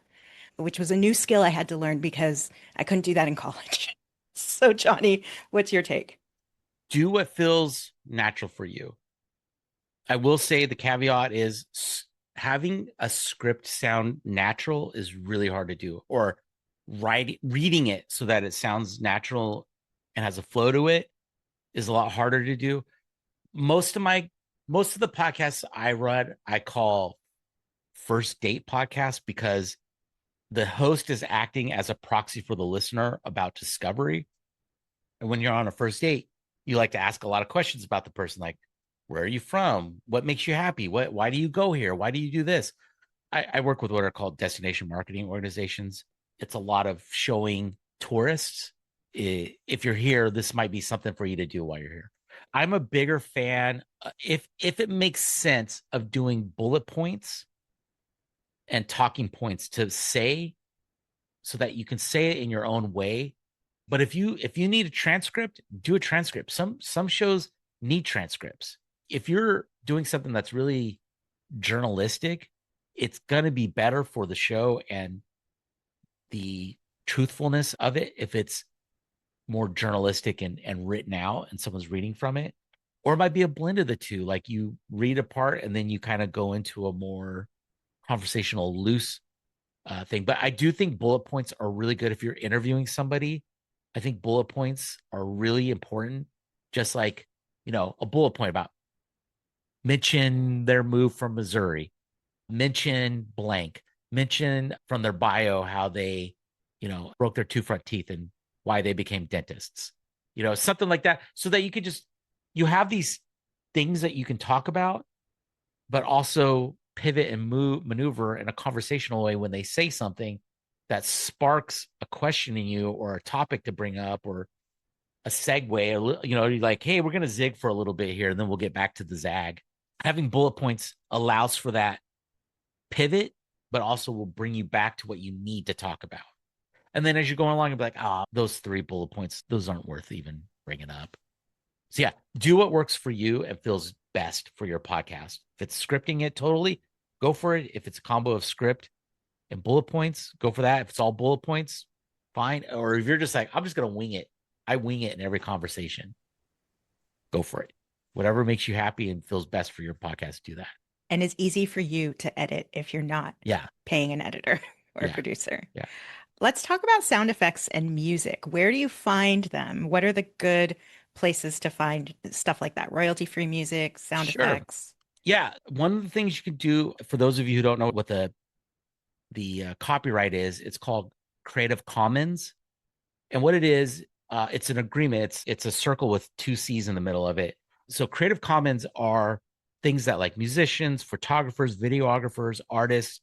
which was a new skill I had to learn because I couldn't do that in college. So, Johnny, what's your take? Do what feels natural for you. I will say the caveat is having a script sound natural is really hard to do, or reading it so that it sounds natural and has a flow to it is a lot harder to do. Most of the podcasts I run, I call first date podcasts because the host is acting as a proxy for the listener about discovery. And when you're on a first date, you like to ask a lot of questions about the person, like, where are you from? What makes you happy? Why do you go here? Why do you do this? I work with what are called destination marketing organizations. It's a lot of showing tourists, if you're here, this might be something for you to do while you're here. I'm a bigger fan, if it makes sense, of doing bullet points and talking points to say, so that you can say it in your own way. But if you need a transcript, do a transcript. Some shows need transcripts. If you're doing something that's really journalistic, it's going to be better for the show and the truthfulness of it if it's more journalistic and written out and someone's reading from it. Or it might be a blend of the two. Like you read a part and then you kind of go into a more conversational, loose thing. But I do think bullet points are really good if you're interviewing somebody. I think bullet points are really important. Just like, a bullet point about mention their move from Missouri, mention blank, mention from their bio how they, broke their two front teeth and why they became dentists, something like that. So that you have these things that you can talk about, but also pivot and maneuver in a conversational way when they say something that sparks a question in you or a topic to bring up or a segue, or, you're like, hey, we're going to zig for a little bit here and then we'll get back to the zag. Having bullet points allows for that pivot, but also will bring you back to what you need to talk about. And then as you're going along, you'll be like, those 3 bullet points, those aren't worth even bringing up. So yeah, do what works for you and feels best for your podcast. If it's scripting it totally, go for it. If it's a combo of script and bullet points, go for that. If it's all bullet points, fine. Or if you're just like, I'm just going to wing it. I wing it in every conversation. Go for it. Whatever makes you happy and feels best for your podcast, do that. And is easy for you to edit if you're not Yeah. paying an editor or a Yeah. producer. Yeah. Let's talk about sound effects and music. Where do you find them? What are the good places to find stuff like that? Royalty-free music, sound Sure. effects. Yeah. One of the things you can do, for those of you who don't know what the copyright is, it's called Creative Commons. And what it is, it's an agreement. It's a circle with 2 C's in the middle of it. So Creative Commons are things that like musicians, photographers, videographers, artists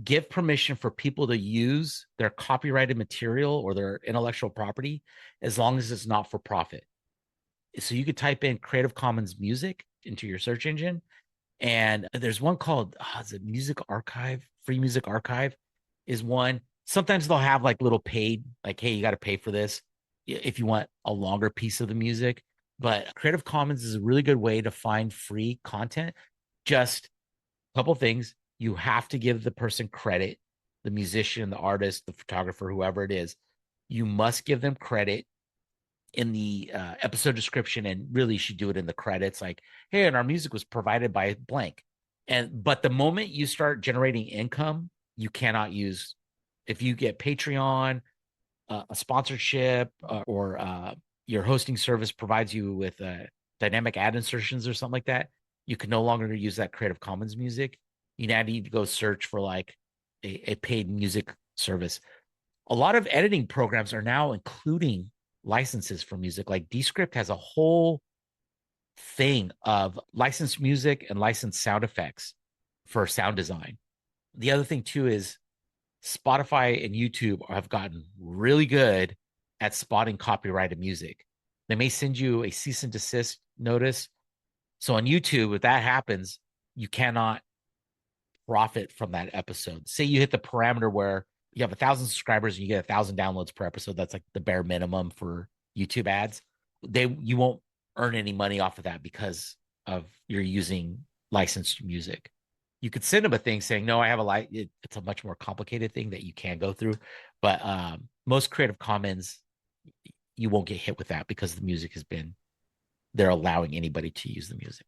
give permission for people to use their copyrighted material or their intellectual property as long as it's not for profit. So you could type in Creative Commons music into your search engine. And there's one called, is it Music Archive? Free Music Archive is one. Sometimes they'll have like little paid, like, hey, you got to pay for this if you want a longer piece of the music. But Creative Commons is a really good way to find free content. Just a couple things. You have to give the person credit, the musician, the artist, the photographer, whoever it is. You must give them credit in the episode description, and really should do it in the credits, like, hey, and our music was provided by blank. But the moment you start generating income, you cannot use, if you get Patreon, a sponsorship, or your hosting service provides you with dynamic ad insertions or something like that, you can no longer use that Creative Commons music. You now need to go search for like a paid music service. A lot of editing programs are now including licenses for music. Like Descript has a whole thing of licensed music and licensed sound effects for sound design. The other thing too is Spotify and YouTube have gotten really good at spotting copyrighted music. They may send you a cease and desist notice. So on YouTube, if that happens, you cannot profit from that episode. Say you hit the parameter where you have 1,000 subscribers and you get 1,000 downloads per episode. That's like the bare minimum for YouTube ads. You won't earn any money off of that because of you're using licensed music. You could send them a thing saying, no, I have it's a much more complicated thing that you can go through. But most Creative Commons, you won't get hit with that because the music they're allowing anybody to use the music.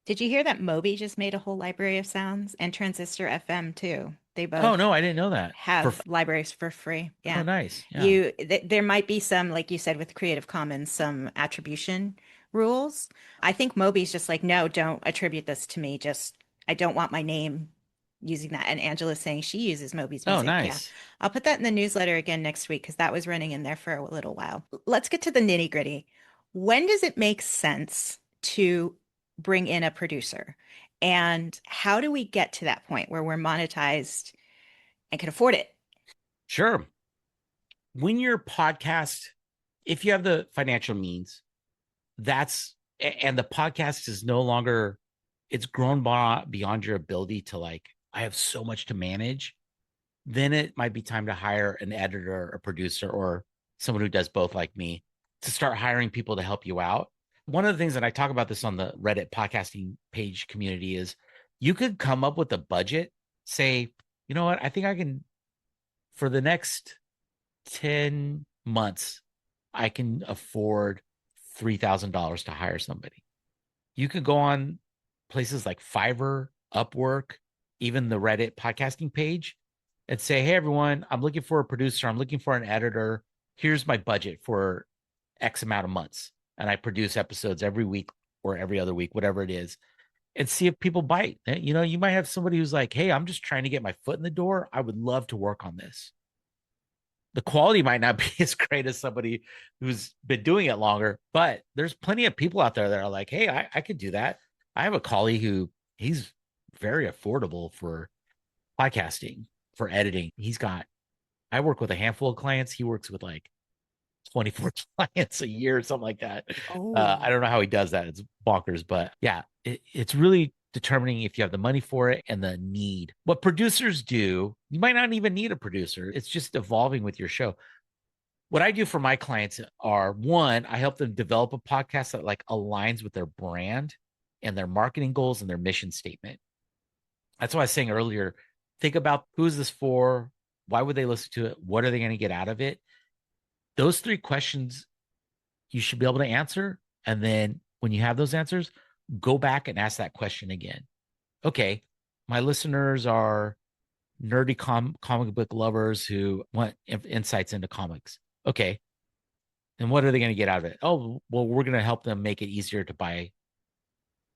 Did you hear that Moby just made a whole library of sounds, and Transistor FM too? They Oh, both no, I didn't know that. have libraries for free. Oh, Yeah. nice. Yeah. There might be some, like you said, with Creative Commons, some attribution rules. I think Moby's just like, no, don't attribute this to me. Just, I don't want my name using that. And Angela's saying she uses Moby's Oh, music. Yeah. nice. I'll put that in the newsletter again next week because that was running in there for a little while. Let's get to the nitty gritty. When does it make sense to bring in a producer? And how do we get to that point where we're monetized and can afford it? Sure. When your podcast, if you have the financial means, and the podcast is no longer, it's grown beyond your ability to like, I have so much to manage, then it might be time to hire an editor or producer or someone who does both like me to start hiring people to help you out. One of the things that I talk about this on the Reddit podcasting page community is you could come up with a budget, say, you know what, I think I can, for the next 10 months, I can afford $3,000 to hire somebody. You could go on places like Fiverr, Upwork, even the Reddit podcasting page and say, hey, everyone, I'm looking for a producer. I'm looking for an editor. Here's my budget for X amount of months. And I produce episodes every week or every other week, whatever it is, and see if people bite. You know, you might have somebody who's like, hey, I'm just trying to get my foot in the door. I would love to work on this. The quality might not be as great as somebody who's been doing it longer, but there's plenty of people out there that are like, hey, I could do that. I have a colleague who he's very affordable for podcasting, for editing. I work with a handful of clients. He works with like 24 clients a year or something like that. Oh, I don't know how he does that. It's bonkers, but yeah, it's really determining if you have the money for it and the need. What producers do, you might not even need a producer. It's just evolving with your show. What I do for my clients are, one, I help them develop a podcast that like aligns with their brand and their marketing goals and their mission statement. That's why I was saying earlier, think about who is this for? Why would they listen to it? What are they going to get out of it? Those three questions you should be able to answer. And then when you have those answers, go back and ask that question again. Okay, my listeners are nerdy comic book lovers who want insights into comics. Okay, and what are they going to get out of it? Oh, well, we're going to help them make it easier to buy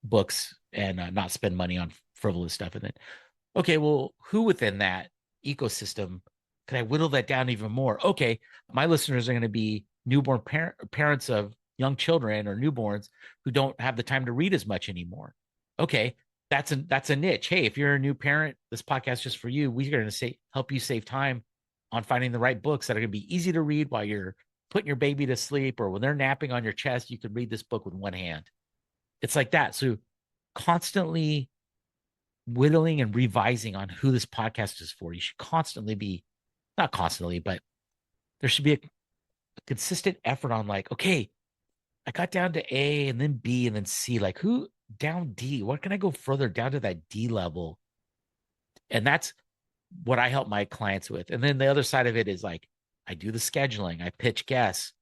books and not spend money on frivolous stuff. And then, okay, well, who within that ecosystem can I whittle that down even more? Okay, my listeners are going to be newborn parents of young children or newborns who don't have the time to read as much anymore. Okay, that's a niche. Hey, if you're a new parent, this podcast is just for you. We're going to help you save time on finding the right books that are going to be easy to read while you're putting your baby to sleep, or when they're napping on your chest, you can read this book with one hand. It's like that. So constantly whittling and revising on who this podcast is for. You should constantly be, not constantly, but there should be a consistent effort on like, okay, I got down to A and then B and then C, like who down D? What can I go further down to that D level? And that's what I help my clients with. And then the other side of it is like, I do the scheduling, I pitch guests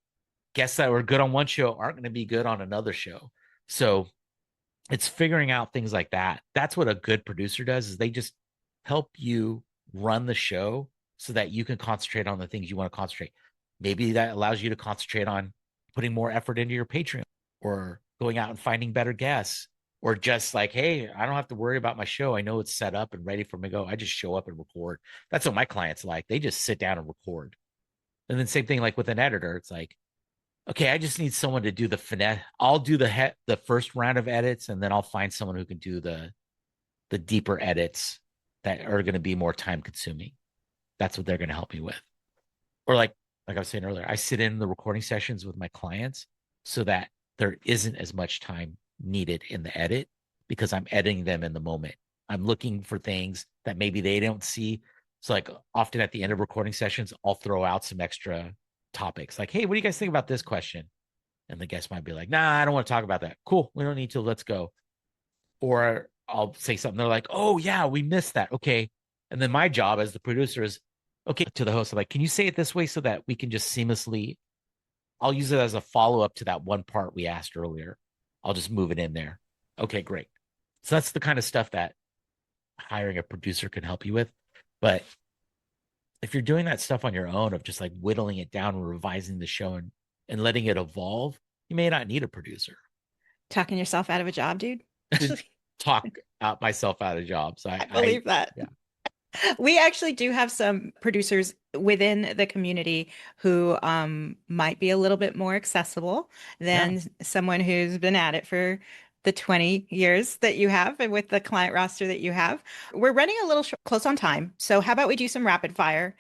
that were good on one show aren't going to be good on another show. So it's figuring out things like that. That's what a good producer does, is they just help you run the show so that you can concentrate on the things you want to concentrate. Maybe that allows you to concentrate on putting more effort into your Patreon or going out and finding better guests, or just like, hey, I don't have to worry about my show. I know it's set up and ready for me to go. I just show up and record. That's what my clients like. They just sit down and record. And then same thing like with an editor. It's like, okay, I just need someone to do the finesse. I'll do the first round of edits, and then I'll find someone who can do the deeper edits that are going to be more time consuming. That's what they're going to help me with. Or like I was saying earlier, I sit in the recording sessions with my clients so that there isn't as much time needed in the edit because I'm editing them in the moment. I'm looking for things that maybe they don't see. So like often at the end of recording sessions, I'll throw out some extra topics like, hey, what do you guys think about this question? And the guest might be like, nah, I don't want to talk about that. Cool. We don't need to. Let's go. Or I'll say something. They're like, oh, yeah, we missed that. Okay. And then my job as the producer is, okay, to the host, I'm like, can you say it this way so that we can just seamlessly, I'll use it as a follow up to that one part we asked earlier. I'll just move it in there. Okay, great. So that's the kind of stuff that hiring a producer can help you with. But if you're doing that stuff on your own of just like whittling it down and revising the show and letting it evolve, you may not need a producer. Talking yourself out of a job, dude. Talk out myself out of jobs. I believe that. Yeah. We actually do have some producers within the community who might be a little bit more accessible than someone who's been at it for the 20 years that you have and with the client roster that you have. We're running a little close on time. So how about we do some rapid fire?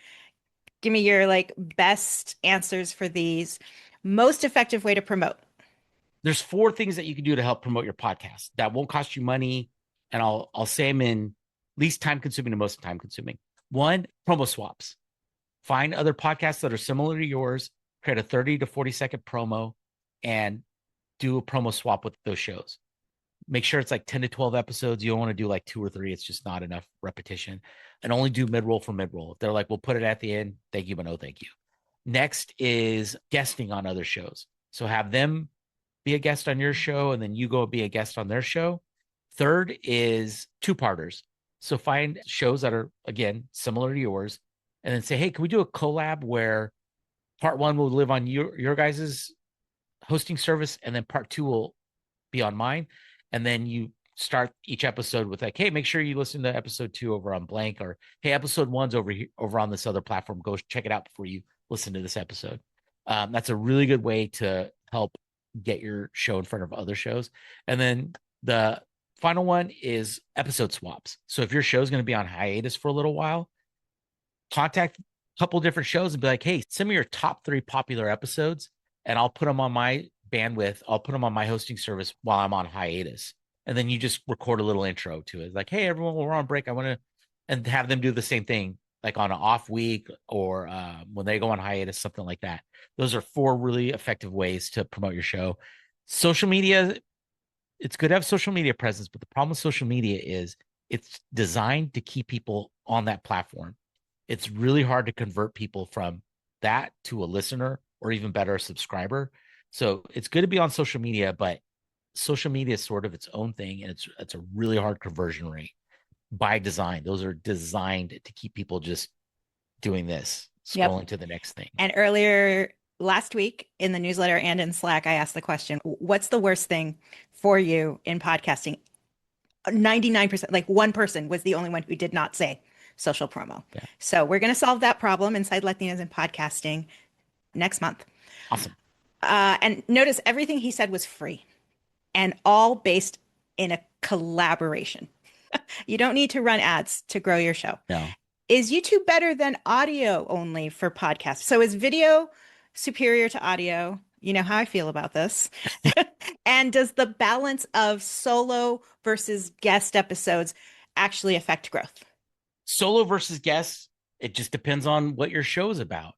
Give me your like best answers for these. Most effective way to promote. There's 4 things that you can do to help promote your podcast that won't cost you money. And I'll say them in least time consuming to most time consuming. 1, promo swaps. Find other podcasts that are similar to yours, create a 30 to 40-second promo, and do a promo swap with those shows. Make sure it's like 10 to 12 episodes. You don't want to do like 2 or 3. It's just not enough repetition. And only do mid-roll for mid-roll. If they're like, we'll put it at the end, thank you, but no thank you. Next is guesting on other shows. So have them be a guest on your show, and then you go be a guest on their show. Third is 2-parters. So find shows that are, again, similar to yours, and then say, hey, can we do a collab where part 1 will live on your guys' hosting service, and then part 2 will be on mine. And then you start each episode with like, hey, make sure you listen to episode 2 over on blank, or hey, episode 1's over here, over on this other platform. Go check it out before you listen to this episode. That's a really good way to help get your show in front of other shows. And then the final one is episode swaps. So if your show is going to be on hiatus for a little while, contact a couple different shows and be like, hey, send me your top 3 popular episodes, and I'll put them on my bandwidth. I'll put them on my hosting service while I'm on hiatus. And then you just record a little intro to it. Like, hey, everyone, we're on break. I want to, and have them do the same thing, like on an off week or when they go on hiatus, something like that. Those are 4 really effective ways to promote your show. Social media, it's good to have social media presence, but the problem with social media is it's designed to keep people on that platform. It's really hard to convert people from that to a listener, or even better, a subscriber. So it's good to be on social media, but social media is sort of its own thing, and it's a really hard conversion rate by design. Those are designed to keep people just doing this, scrolling to the next thing. And earlier last week in the newsletter and in Slack, I asked the question, what's the worst thing for you in podcasting? 99%, like 1 person was the only one who did not say social promo. Yeah. So we're going to solve that problem inside Latinas in Podcasting next month. Awesome. And notice everything he said was free and all based in a collaboration. You don't need to run ads to grow your show. No. Is YouTube better than audio only for podcasts? So is video superior to audio? You know how I feel about this. And does the balance of solo versus guest episodes actually affect growth? Solo versus guests, it just depends on what your show is about.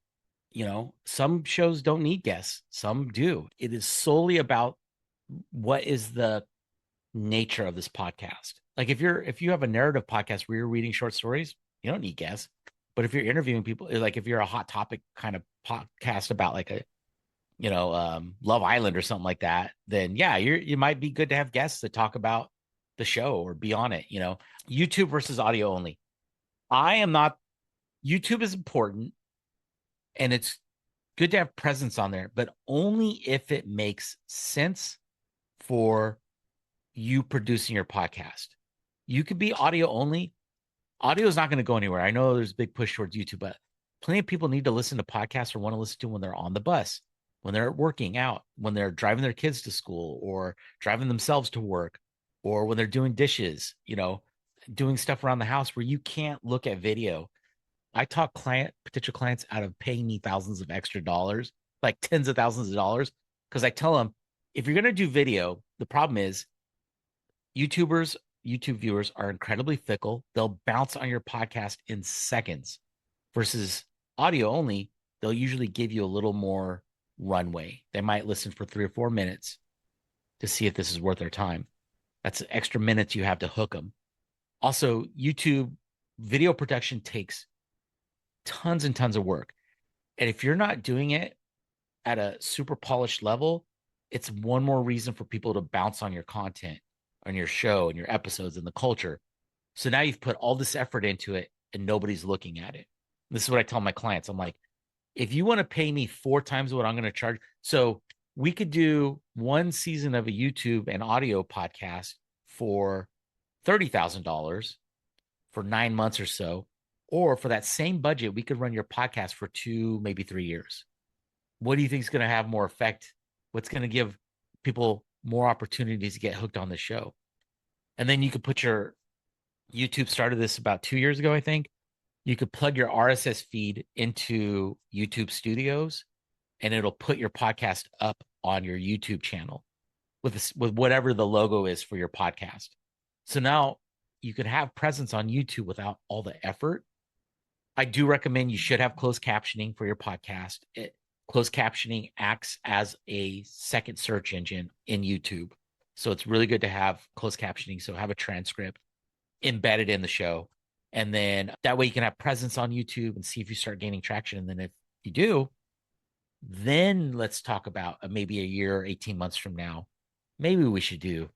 You know, some shows don't need guests, some do. It is solely about what is the nature of this podcast. Like if you have a narrative podcast where you're reading short stories, you don't need guests. But if you're interviewing people, like if you're a hot topic kind of podcast about like a, Love Island or something like that, then yeah, you might be good to have guests that talk about the show or be on it. YouTube versus audio only. YouTube is important and it's good to have presence on there, but only if it makes sense for you producing your podcast. You could be audio only. Audio is not going to go anywhere. I know there's a big push towards YouTube, but plenty of people need to listen to podcasts or want to listen to when they're on the bus, when they're working out, when they're driving their kids to school or driving themselves to work, or when they're doing dishes, doing stuff around the house where you can't look at video. I talk potential clients out of paying me thousands of extra dollars, like tens of thousands of dollars, because I tell them, if you're going to do video, the problem is YouTube viewers are incredibly fickle. They'll bounce on your podcast in seconds versus audio only. They'll usually give you a little more runway. They might listen for 3 or 4 minutes to see if this is worth their time. That's extra minutes you have to hook them. Also, YouTube video production takes tons and tons of work. And if you're not doing it at a super polished level, it's one more reason for people to bounce on your content, on your show and your episodes and the culture. So now you've put all this effort into it and nobody's looking at it. This is what I tell my clients. I'm like, if you want to pay me 4 times what I'm going to charge, so we could do one season of a YouTube and audio podcast for $30,000 for 9 months or so, or for that same budget, we could run your podcast for 2, maybe 3 years. What do you think is going to have more effect? What's going to give people more opportunities to get hooked on the show? And then you could put your YouTube started this about 2 years ago, I think. You could plug your RSS feed into YouTube Studios and it'll put your podcast up on your YouTube channel with whatever the logo is for your podcast. So now you could have presence on YouTube without all the effort. I do recommend you should have closed captioning for your podcast. Closed captioning acts as a second search engine in YouTube. So it's really good to have closed captioning. So have a transcript embedded in the show. And then that way you can have presence on YouTube and see if you start gaining traction. And then if you do, then let's talk about maybe a year, 18 months from now, maybe we should do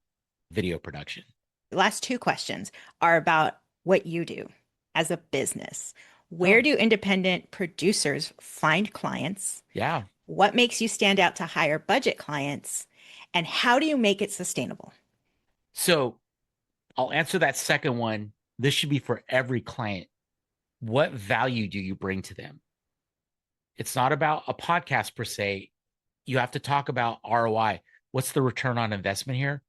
video production. The last 2 questions are about what you do as a business. Where do independent producers find clients? Yeah. What makes you stand out to higher budget clients? And how do you make it sustainable? So I'll answer that second one. This should be for every client. What value do you bring to them? It's not about a podcast per se. You have to talk about ROI. What's the return on investment here?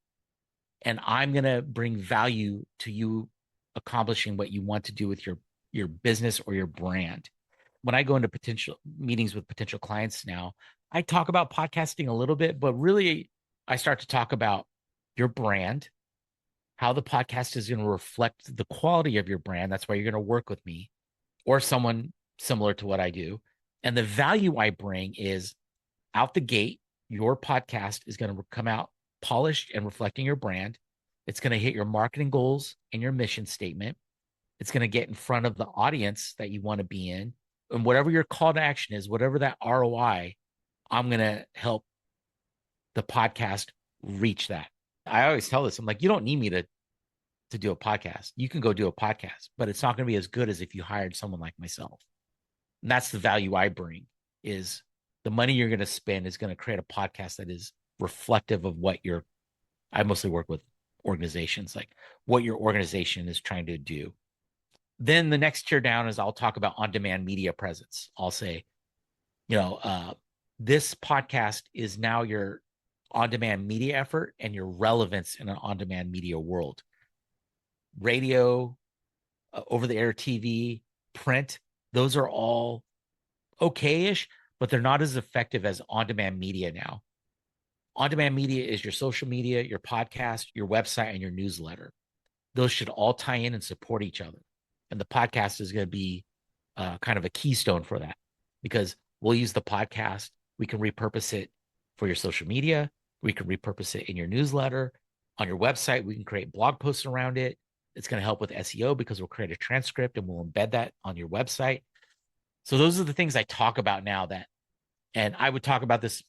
And I'm going to bring value to you accomplishing what you want to do with your business or your brand. When I go into potential meetings with potential clients now, I talk about podcasting a little bit, but really I start to talk about your brand, how the podcast is going to reflect the quality of your brand. That's why you're going to work with me or someone similar to what I do. And the value I bring is out the gate, your podcast is going to come out polished and reflecting your brand. It's going to hit your marketing goals and your mission statement. It's going to get in front of the audience that you want to be in. And whatever your call to action is, whatever that ROI, I'm going to help the podcast reach that. I always tell this, I'm like, you don't need me to do a podcast. You can go do a podcast, but it's not going to be as good as if you hired someone like myself. And that's the value I bring is the money you're going to spend is going to create a podcast that is reflective of what I mostly work with organizations, like what your organization is trying to do. Then the next tier down is I'll talk about on-demand media presence. I'll say, this podcast is now your on-demand media effort and your relevance in an on-demand media world. Radio, over-the-air TV, print, those are all okay-ish, but they're not as effective as on-demand media now. On-demand media is your social media, your podcast, your website, and your newsletter. Those should all tie in and support each other. And the podcast is going to be kind of a keystone for that because we'll use the podcast. We can repurpose it for your social media. We can repurpose it in your newsletter. On your website, we can create blog posts around it. It's going to help with SEO because we'll create a transcript and we'll embed that on your website. So those are the things I talk about now and I would talk about this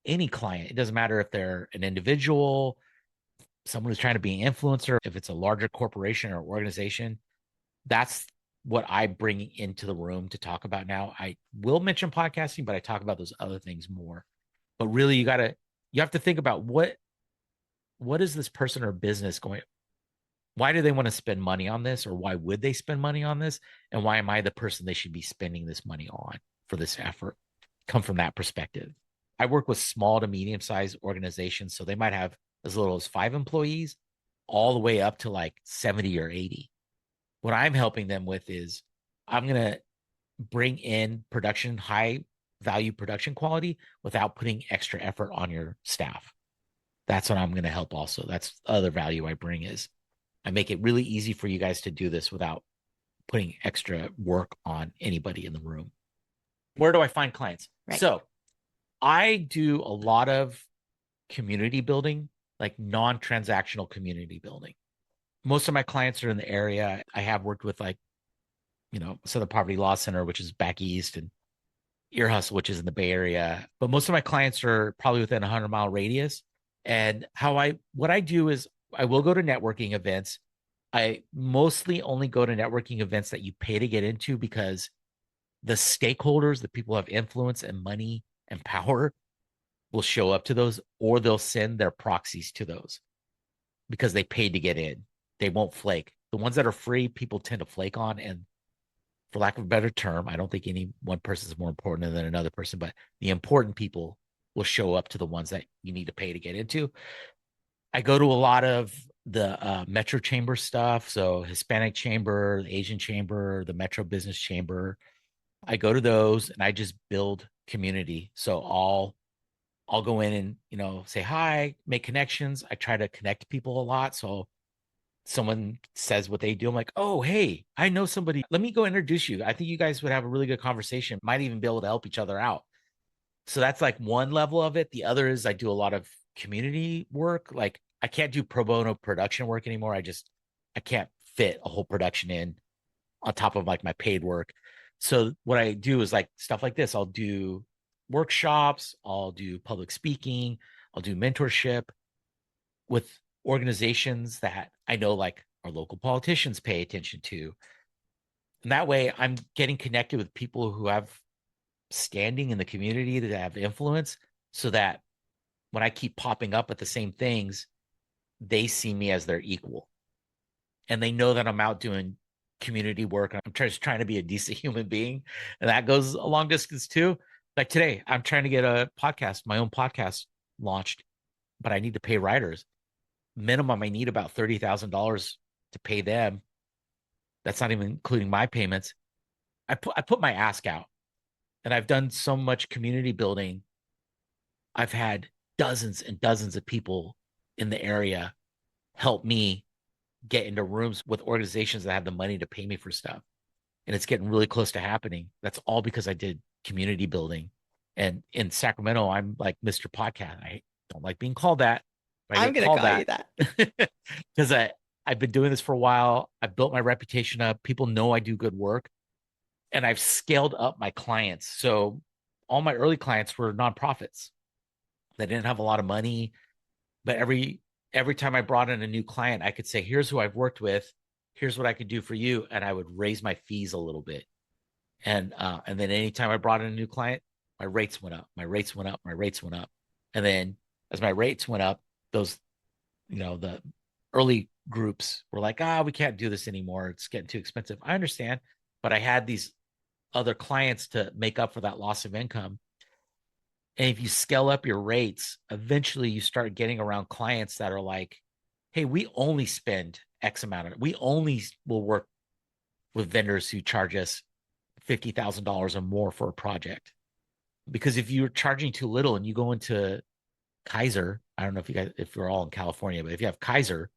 any client. It doesn't matter if they're an individual, someone who's trying to be an influencer, if it's a larger corporation or organization. That's what I bring into the room to talk about now. I will mention podcasting, but I talk about those other things more. But really, you have to think about what what is this person or business going, why do they want to spend money on this, or why would they spend money on this, and why am I the person they should be spending this money on for this effort? Come from that perspective. I work with small to medium sized organizations, so they might have as little as 5 employees all the way up to like 70 or 80. What I'm helping them with is I'm going to bring in production, high value production quality without putting extra effort on your staff. That's what I'm going to help also. That's the other value I bring is I make it really easy for you guys to do this without putting extra work on anybody in the room. Where do I find clients? Right. So I do a lot of community building, like non-transactional community building. Most of my clients are in the area. I have worked with like, Southern Poverty Law Center, which is back east, and Ear Hustle, which is in the Bay Area. But most of my clients are probably within a 100-mile radius. And what I do is I will go to networking events. I mostly only go to networking events that you pay to get into because the stakeholders, the people who have influence and money and power, will show up to those, or they'll send their proxies to those because they paid to get in. They won't flake. The ones that are free, people tend to flake on. And for lack of a better term, I don't think any one person is more important than another person, but the important people will show up to the ones that you need to pay to get into. I go to a lot of the Metro Chamber stuff. So Hispanic Chamber, the Asian Chamber, the Metro Business Chamber. I go to those and I just build community. So I'll go in and, say hi, make connections. I try to connect people a lot. So someone says what they do, I'm like, oh, hey, I know somebody. Let me go introduce you. I think you guys would have a really good conversation. Might even be able to help each other out. So that's like one level of it. The other is I do a lot of community work. Like I can't do pro bono production work anymore. I can't fit a whole production in on top of like my paid work. So what I do is like stuff like this. I'll do workshops, I'll do public speaking, I'll do mentorship with organizations that I know like our local politicians pay attention to. And that way I'm getting connected with people who have standing in the community, that have influence, so that when I keep popping up at the same things, they see me as their equal. And they know that I'm out doing community work. I'm just trying to be a decent human being. And that goes a long distance too. Like today, I'm trying to get my own podcast launched, but I need to pay writers. Minimum, I need about $30,000 to pay them. That's not even including my payments. I put my ask out, and I've done so much community building. I've had dozens and dozens of people in the area help me get into rooms with organizations that have the money to pay me for stuff. And it's getting really close to happening. That's all because I did community building. And in Sacramento, I'm like Mr. Podcast. I don't like being called that, but I I'm get going to called call you that that. because I've been doing this for a while. I've built my reputation up. People know I do good work, and I've scaled up my clients. So all my early clients were nonprofits. They didn't have a lot of money, but every time I brought in a new client, I could say, here's who I've worked with, here's what I could do for you, and I would raise my fees a little bit. And then anytime I brought in a new client, my rates went up, my rates went up, my rates went up. And then as my rates went up, those, the early groups were like, we can't do this anymore. It's getting too expensive. I understand, but I had these other clients to make up for that loss of income. And if you scale up your rates, eventually you start getting around clients that are like, hey, we only spend X amount of it. We only will work with vendors who charge us $50,000 or more for a project. Because if you're charging too little and you go into Kaiser, I don't know if you're all in California, but if you have Kaiser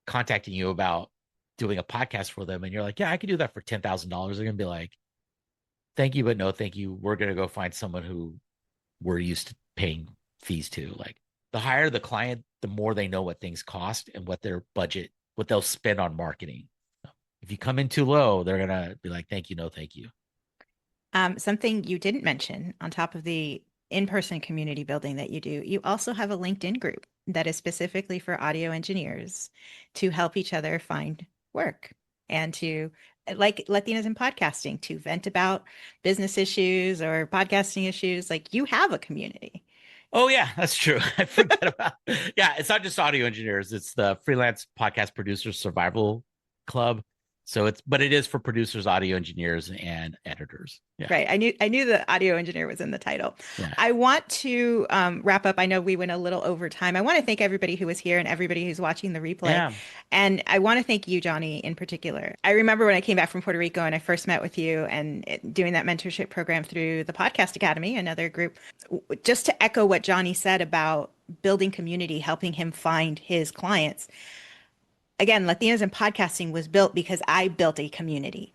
contacting you about doing a podcast for them and you're like, yeah, I could do that for $10,000, they're going to be like, thank you, but no, thank you. We're going to go find someone who we're used to paying fees to. Like the higher the client, the more they know what things cost and what their budget, what they'll spend on marketing. If you come in too low, they're going to be like, thank you, no, thank you. Something you didn't mention on top of the in-person community building that you do, you also have a LinkedIn group that is specifically for audio engineers to help each other find work and to, like Latinas in podcasting, to vent about business issues or podcasting issues. Like you have a community. Oh yeah, that's true. I forgot about. Yeah, it's not just audio engineers; it's the freelance podcast producers survival club. So but it is for producers, audio engineers, and editors. Yeah, Right. I knew the audio engineer was in the title. yeah, I want to wrap up. I know we went a little over time. I want to thank everybody who was here and everybody who's watching the replay. yeah. And I want to thank you, Johnny, in particular. I remember when I came back from Puerto Rico and I first met with you and doing that mentorship program through the Podcast Academy, another group, just to echo what Johnny said about building community, helping him find his clients. Again, Latinos in Podcasting was built because I built a community.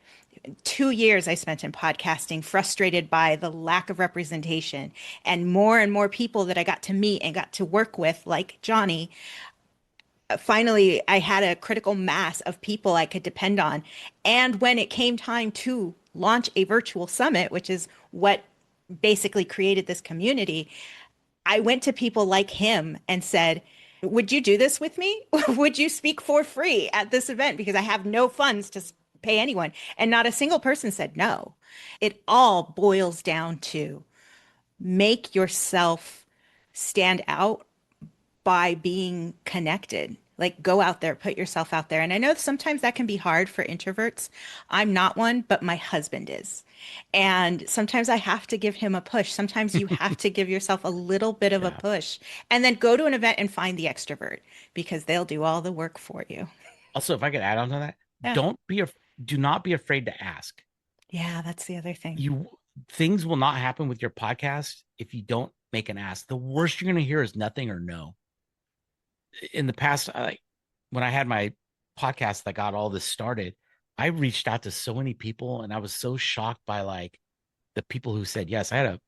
2 years I spent in podcasting, frustrated by the lack of representation, and more people that I got to meet and got to work with, like Johnny. Finally, I had a critical mass of people I could depend on. And when it came time to launch a virtual summit, which is what basically created this community, I went to people like him and said, would you do this with me? Would you speak for free at this event? Because I have no funds to pay anyone. And not a single person said no. It all boils down to make yourself stand out by being connected. Like go out there, put yourself out there. And I know sometimes that can be hard for introverts. I'm not one, but my husband is. And sometimes I have to give him a push. Sometimes you have to give yourself a little bit of a Yeah. push and then go to an event and find the extrovert because they'll do all the work for you. Also, if I could add on to that, Yeah. don't be do not be afraid to ask. Yeah, that's the other thing. You Things will not happen with your podcast if you don't make an ask. The worst you're going to hear is nothing or no. In the past, when I had my podcast that got all this started, I reached out to so many people, and I was so shocked by like the people who said yes. I had a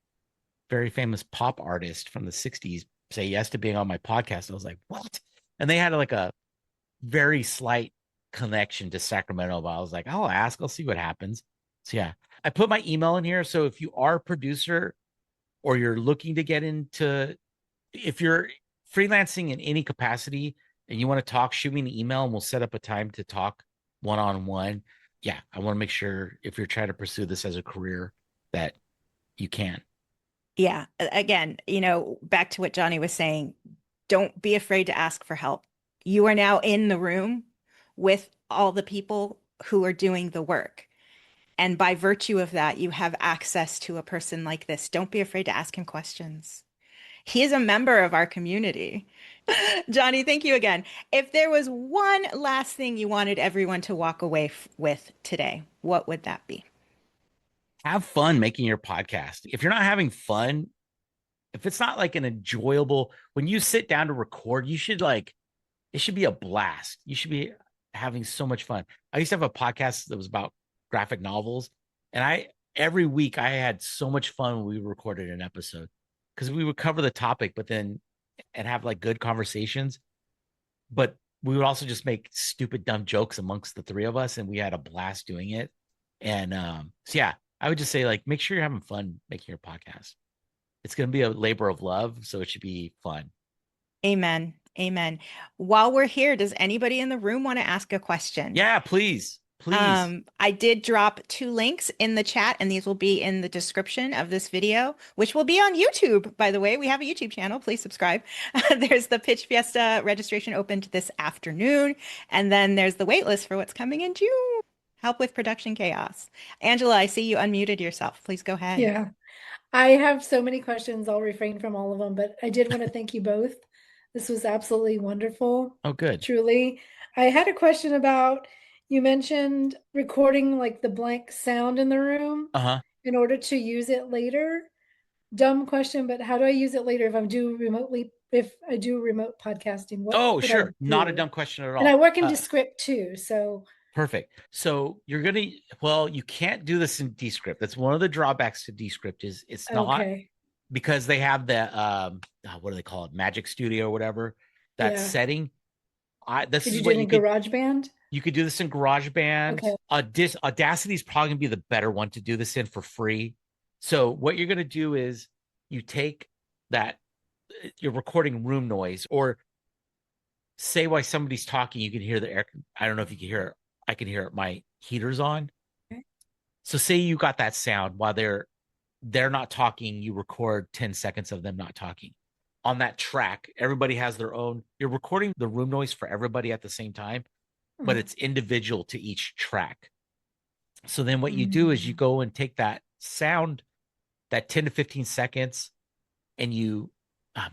very famous pop artist from the 60s say yes to being on my podcast. I was like, what? And they had like a very slight connection to Sacramento, but I was like, I'll ask, I'll see what happens. So yeah, I put my email in here. So if you are a producer or you're looking to get into, if you're freelancing in any capacity and you want to talk, shoot me an email and we'll set up a time to talk one on one. Yeah, I want to make sure if you're trying to pursue this as a career that you can. Yeah. Again, back to what Johnny was saying, don't be afraid to ask for help. You are now in the room with all the people who are doing the work. And by virtue of that, you have access to a person like this. Don't be afraid to ask him questions. He is a member of our community. Johnny, thank you again. If there was one last thing you wanted everyone to walk away with today, what would that be? Have fun making your podcast. If you're not having fun, if it's not like an enjoyable, when you sit down to record, you should like, it should be a blast. You should be having so much fun. I used to have a podcast that was about graphic novels, and every week I had so much fun when we recorded an episode because we would cover the topic, but then and have like good conversations. But we would also just make stupid, dumb jokes amongst the three of us, and we had a blast doing it. And so yeah, I would just say like make sure you're having fun making your podcast. It's going to be a labor of love, so it should be fun. Amen. Amen. While we're here, does anybody in the room want to ask a question? Yeah, please. I did drop 2 links in the chat, and these will be in the description of this video, which will be on YouTube, by the way. We have a YouTube channel. Please subscribe. There's the Pitch Fiesta registration opened this afternoon, and then there's the waitlist for what's coming in June. Help with production chaos. Angela, I see you unmuted yourself. Please go ahead. Yeah, I have so many questions. I'll refrain from all of them, but I did want to thank you both. This was absolutely wonderful. Oh, good. Truly. I had a question about, you mentioned recording like the blank sound in the room Uh-huh. in order to use it later. Dumb question, but how do I use it later if I do remote podcasting? What Oh, would I sure. Not a do? dumb question at all. And I work in Descript too, so Perfect. So you can't do this in Descript. That's one of the drawbacks to Descript is it's not okay. because they have the what do they call it? Magic Studio or whatever. That Yeah. setting. This Could is you do what it in GarageBand? you could do this in GarageBand. Okay. Audacity is probably gonna be the better one to do this in for free. So what you're gonna do is you take that you're recording room noise or say while somebody's talking, you can hear the air. I don't know if you can hear it. I can hear it. My heater's on. Okay. So say you got that sound while they're not talking, you record 10 seconds of them not talking. on that track. Everybody has their own. You're recording the room noise for everybody at the same time, but it's individual to each track. So then what you do is you go and take that sound, that 10 to 15 seconds, and you,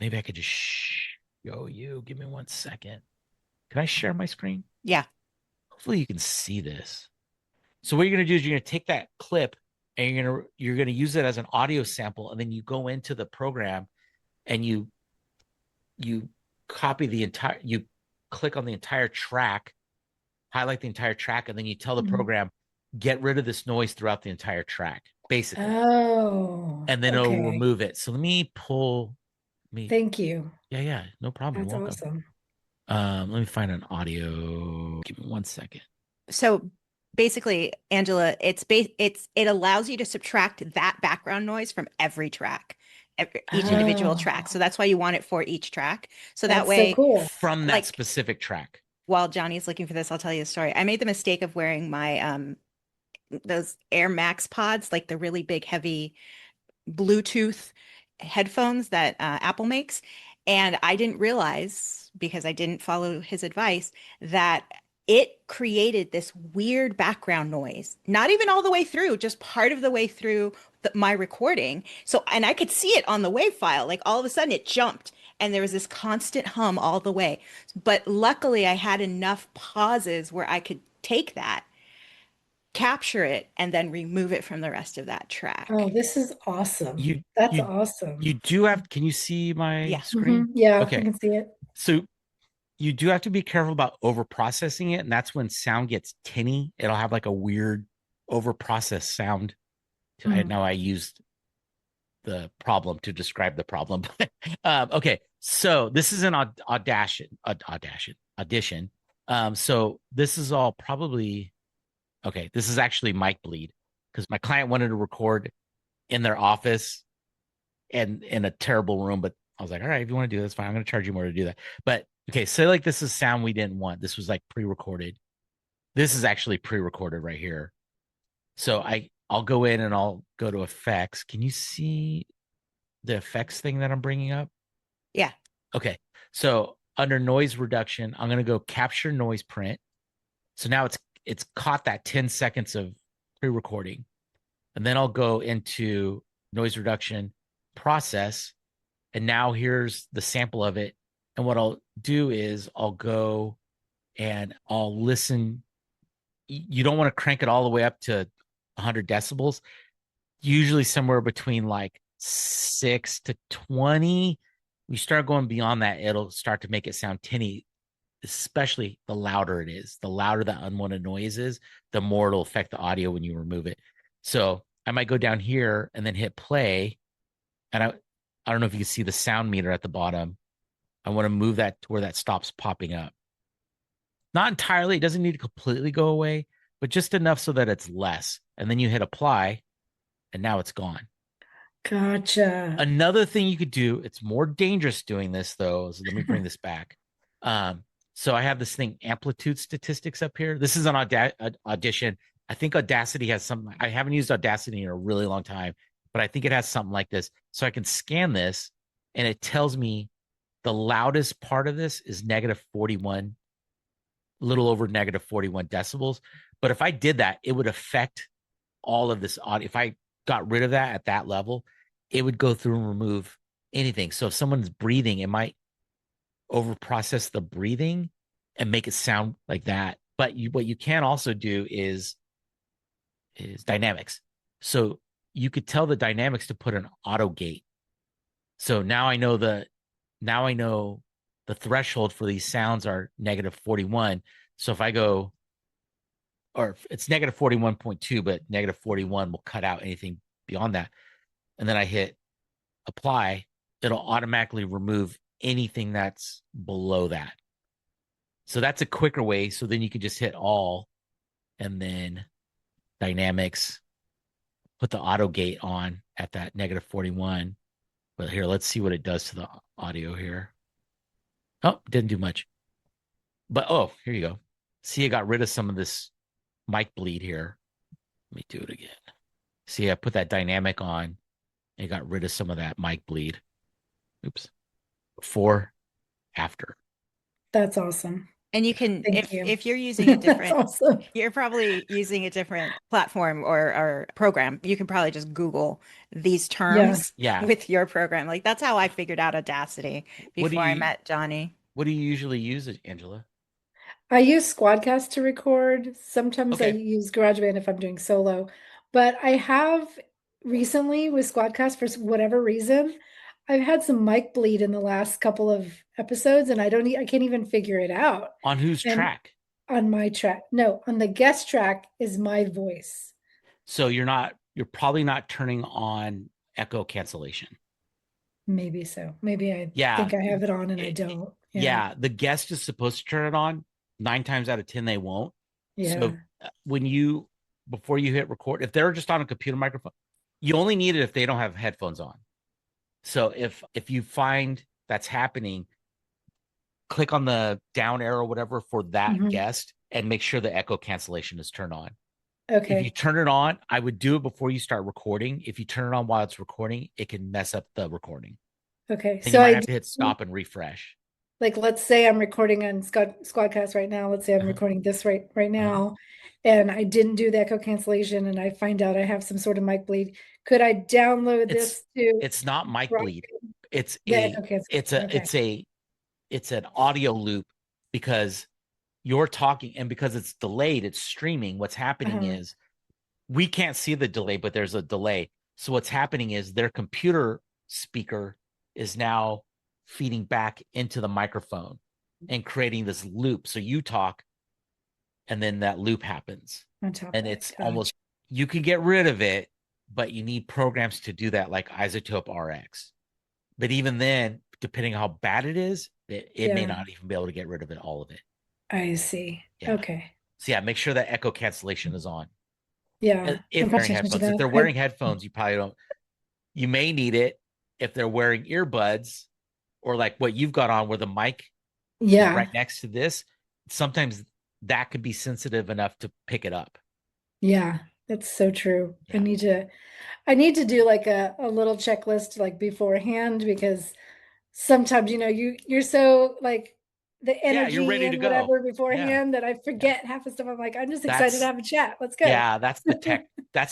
maybe I could just show you. Give me 1 second. Can I share my screen? Yeah. Hopefully you can see this. So what you're going to do is you're going to take that clip and you're going to use it as an audio sample. And then you go into the program and you copy you click on the entire track, highlight the entire track, and then you tell the program, get rid of this noise throughout the entire track, basically. Oh. And then it'll remove it. So let me Thank you. Yeah, no problem. That's You're welcome. awesome. Let me find an audio. Give me 1 second. So basically, Angela, it allows you to subtract that background noise from every track, each individual track. So that's why you want it for each track. So that That's way, so cool. From that specific track. While Johnny's looking for this, I'll tell you a story. I made the mistake of wearing my those Air Max pods, like the really big, heavy Bluetooth headphones that Apple makes. And I didn't realize, because I didn't follow his advice, that it created this weird background noise, not even all the way through, just part of the way through my recording. So, and I could see it on the WAV file, like all of a sudden it jumped and there was this constant hum all the way. But luckily I had enough pauses where I could take that, capture it, and then remove it from the rest of that track. Oh, this is awesome. That's awesome. You do have, can you see my screen? Yeah, okay. I can see it. So you do have to be careful about over processing it. And that's when sound gets tinny. It'll have like a weird over processed sound. Now I used the problem to describe the problem. Okay. So this is an audition. So this is all probably, okay. This is actually mic bleed because my client wanted to record in their office and in a terrible room, but I was like, all right, if you want to do this, fine. I'm going to charge you more to do that. But okay, so like this is sound we didn't want. This was like pre-recorded. This is actually pre-recorded right here. So I'll go in and I'll go to effects. Can you see the effects thing that I'm bringing up? Yeah. Okay. So under noise reduction, I'm going to go capture noise print. So now it's caught that 10 seconds of pre-recording. And then I'll go into noise reduction process. And now here's the sample of it. And what I'll do is I'll go and I'll listen. You don't want to crank it all the way up to 100 decibels. Usually somewhere between like 6 to 20. You start going beyond that, it'll start to make it sound tinny, especially the louder it is. The louder the unwanted noise is, the more it'll affect the audio when you remove it. So I might go down here and then hit play. And I don't know if you can see the sound meter at the bottom. I want to move that to where that stops popping up. Not entirely. It doesn't need to completely go away, but just enough so that it's less. And then you hit apply, and now it's gone. Gotcha. Another thing you could do, it's more dangerous doing this, though. So let me bring this back. So I have this thing, amplitude statistics up here. This is an audition. I think Audacity has something. I haven't used Audacity in a really long time, but I think it has something like this. So I can scan this, and it tells me the loudest part of this is -41, a little over -41 decibels. But if I did that, it would affect all of this audio. If I got rid of that at that level, it would go through and remove anything. So if someone's breathing, it might over process the breathing and make it sound like that. But what you can also do is dynamics. So you could tell the dynamics to put an auto gate. So now I know the threshold for these sounds are -41. So if I go, or it's -41.2, but -41 will cut out anything beyond that. And then I hit apply, it'll automatically remove anything that's below that. So that's a quicker way. So then you can just hit all and then dynamics, put the auto gate on at that -41. But here, let's see what it does to the audio here. Oh, didn't do much. But oh, here you go. See, I got rid of some of this mic bleed here. Let me do it again. See, I put that dynamic on and got rid of some of that mic bleed. Oops. before, after. That's awesome. And you can, Thank you. if you're using a That's different, awesome. you're probably using a different platform or program. You can probably just Google these Yeah. terms Yeah. with your program. Like that's how I figured out Audacity What do before I you met Johnny. what do you usually use, Angela? I use Squadcast to record. Sometimes I Okay. use GarageBand if I'm doing solo. But I have recently with Squadcast, for whatever reason, I've had some mic bleed in the last couple of episodes, and I can't even figure it out. On whose And track? on my track, no, on the guest track is my voice. So you're probably not turning on echo cancellation. Maybe so. Maybe I Yeah. think I have it on and I It- don't. Yeah. yeah, the guest is supposed to turn it on. 9 times out of 10, they won't. Yeah. So when you before you hit record, if they're just on a computer microphone, you only need it if they don't have headphones on. So if you find that's happening, click on the down arrow, whatever, for that Mhm. guest and make sure the echo cancellation is turned on. If you Okay. turn it on, I would do it before you start recording. If you turn it on while it's recording, it can mess up the recording. Okay. And you So might I have do, to hit stop and refresh. like, let's say I'm recording on Squadcast right now. Let's say I'm Uh-huh. recording this right now, and I didn't do the echo cancellation, and I find out I have some sort of mic bleed. Could I download this to It's not mic right, bleed. It's the a echo it's cancellation? a Okay. it's an audio loop because you're talking and because it's delayed, it's streaming. What's happening Uh-huh. is we can't see the delay, but there's a delay. So what's happening is their computer speaker is now feeding back into the microphone and creating this loop. So you talk and then that loop happens. On top And of it. it's Gotcha. almost you can get rid of it, but you need programs to do that like Isotope RX. But even then, depending how bad it is, it may Yeah, not even be able to get rid of it, all of it. I see. Yeah. Okay. So yeah, make sure that echo cancellation is on. Yeah, I'm If paying wearing attention to headphones. If that. they're wearing headphones, you probably don't. You may need it if they're wearing earbuds or like what you've got on where the mic is Yeah, right next to this. Sometimes that could be sensitive enough to pick it up. yeah, that's so true. Yeah. I need to do like a little checklist like beforehand because sometimes you're so like the Yeah, you're energy ready to and go. whatever Yeah. beforehand that I Yeah. forget half the stuff. I'm like, I'm just excited to That's have a chat. Let's go. yeah, that's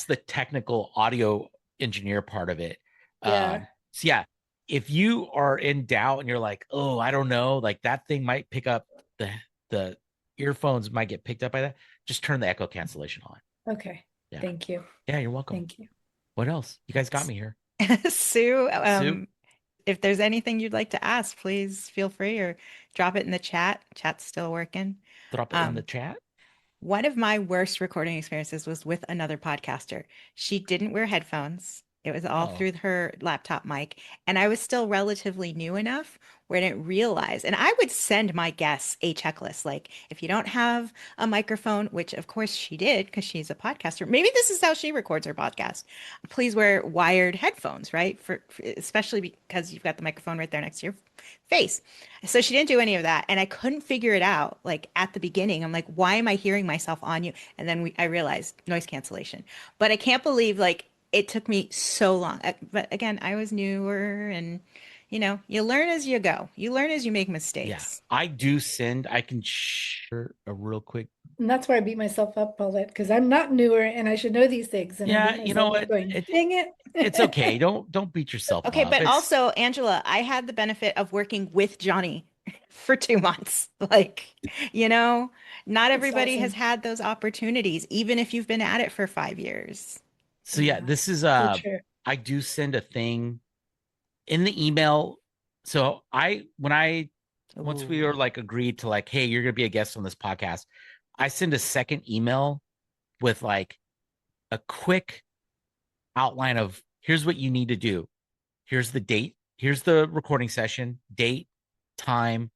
the technical audio engineer part of it. Yeah. So yeah, if you are in doubt and you're like, oh, I don't know, like that thing might pick up the earphones might get picked up by that, just turn the echo cancellation on. Okay. Yeah. Thank you. Yeah, you're welcome. Thank you. What else? You guys got me here. Sue, Sue, if there's anything you'd like to ask, please feel free or drop it in the chat. Chat's still working. drop it in the chat. One of my worst recording experiences was with another podcaster. She didn't wear headphones. It was all Oh, through her laptop mic. And I was still relatively new enough where I didn't realize. And I would send my guests a checklist. Like, if you don't have a microphone, which of course she did because she's a podcaster, maybe this is how she records her podcast. Please wear wired headphones, right? Especially because you've got the microphone right there next to your face. So she didn't do any of that. And I couldn't figure it out. Like at the beginning, I'm like, why am I hearing myself on you? And then I realized noise cancellation. But I can't believe like it took me so long. But again, I was newer and you learn as you go. You learn as you make yeah. mistakes. I can share a real quick. And that's where I beat myself up, Paulette, because I'm not newer and I should know these things. And I Yeah, beat you know myself up what? going, dang it. It's okay. Don't beat yourself Okay, up. but It's also, Angela, I had the benefit of working with Johnny for 2 months. Like, you know, not It's everybody has awesome. had those opportunities, even if you've been at it for 5 years. so yeah, Yeah, this is so true. I do send a thing in the email. So once we were Ooh. like agreed to like, hey, you're gonna be a guest on this podcast, I send a second email with like a quick outline of here's what you need to do. Here's the date, here's the recording session, date, time,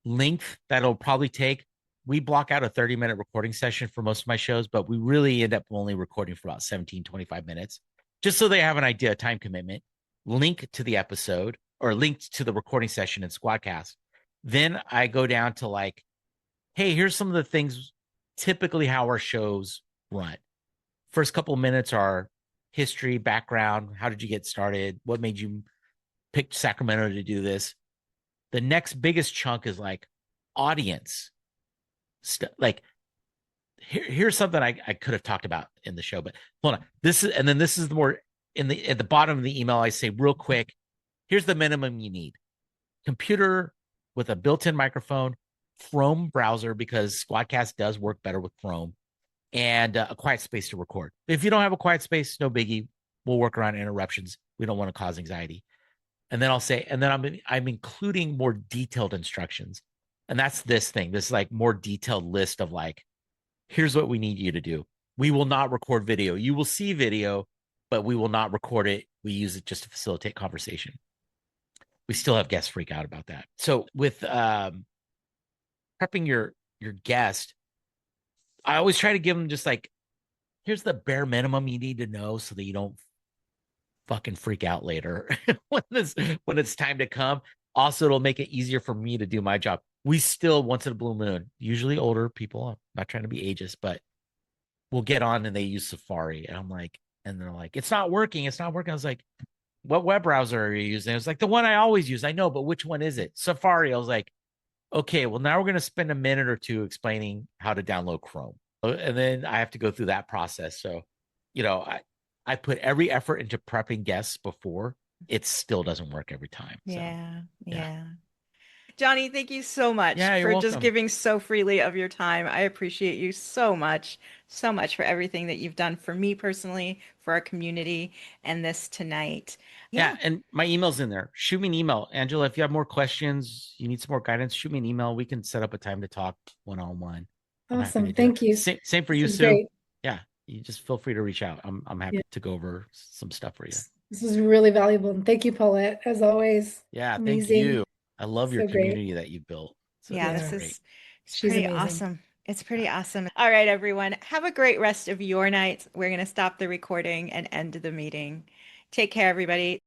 length that it'll probably take. We block out a 30-minute recording session for most of my shows, but we really end up only recording for about 17-25 minutes, just so they have an idea of time commitment. Link to the episode or linked to the recording session in Squadcast. Then I go down to like, hey, here's some of the things typically how our shows run. First couple of minutes are history, background, how did you get started? What made you pick Sacramento to do this? The next biggest chunk is like audience like here's something I could have talked about in the show, but hold on. This is the more at the bottom of the email. I say real quick, here's the minimum you need: computer with a built-in microphone, Chrome browser, because Squadcast does work better with Chrome, and a quiet space to record. If you don't have a quiet space, no biggie. We'll work around interruptions. We don't want to cause anxiety. And then I'll say, and then I'm including more detailed instructions. And that's this thing. This is like more detailed list of like, here's what we need you to do. We will not record video. You will see video, but we will not record it. We use it just to facilitate conversation. We still have guests freak out about that. So with prepping your guest, I always try to give them just like, here's the bare minimum you need to know so that you don't fucking freak out later when it's time to come. Also, it'll make it easier for me to do my job. We still, once in a blue moon, usually older people, I'm not trying to be ageist, but we'll get on and they use Safari. And I'm like, and they're like, it's not working. It's not working. I was like, what web browser are you using? It was like, the one I always use. I know, but which one is it? Safari. I was like, okay, well, now we're going to spend a minute or two explaining how to download Chrome. And then I have to go through that process. So, I put every effort into prepping guests before. It still doesn't work every time. Yeah. Johnny, thank you so much for welcome. Just giving so freely of your time. I appreciate you so much for everything that you've done for me personally, for our community, and this tonight. Yeah, and my email's in there. Shoot me an email. Angela, if you have more questions, you need some more guidance, shoot me an email. We can set up a time to talk one-on-one. Awesome. Thank you. Same for you, Sue. Great. Yeah, you just feel free to reach out. I'm happy to go over some stuff for you. This is really valuable. And thank you, Paulette, as always. Yeah, amazing. Thank you. I love your community that you built. So this is pretty awesome. It's pretty awesome. All right, everyone. Have a great rest of your night. We're going to stop the recording and end the meeting. Take care, everybody.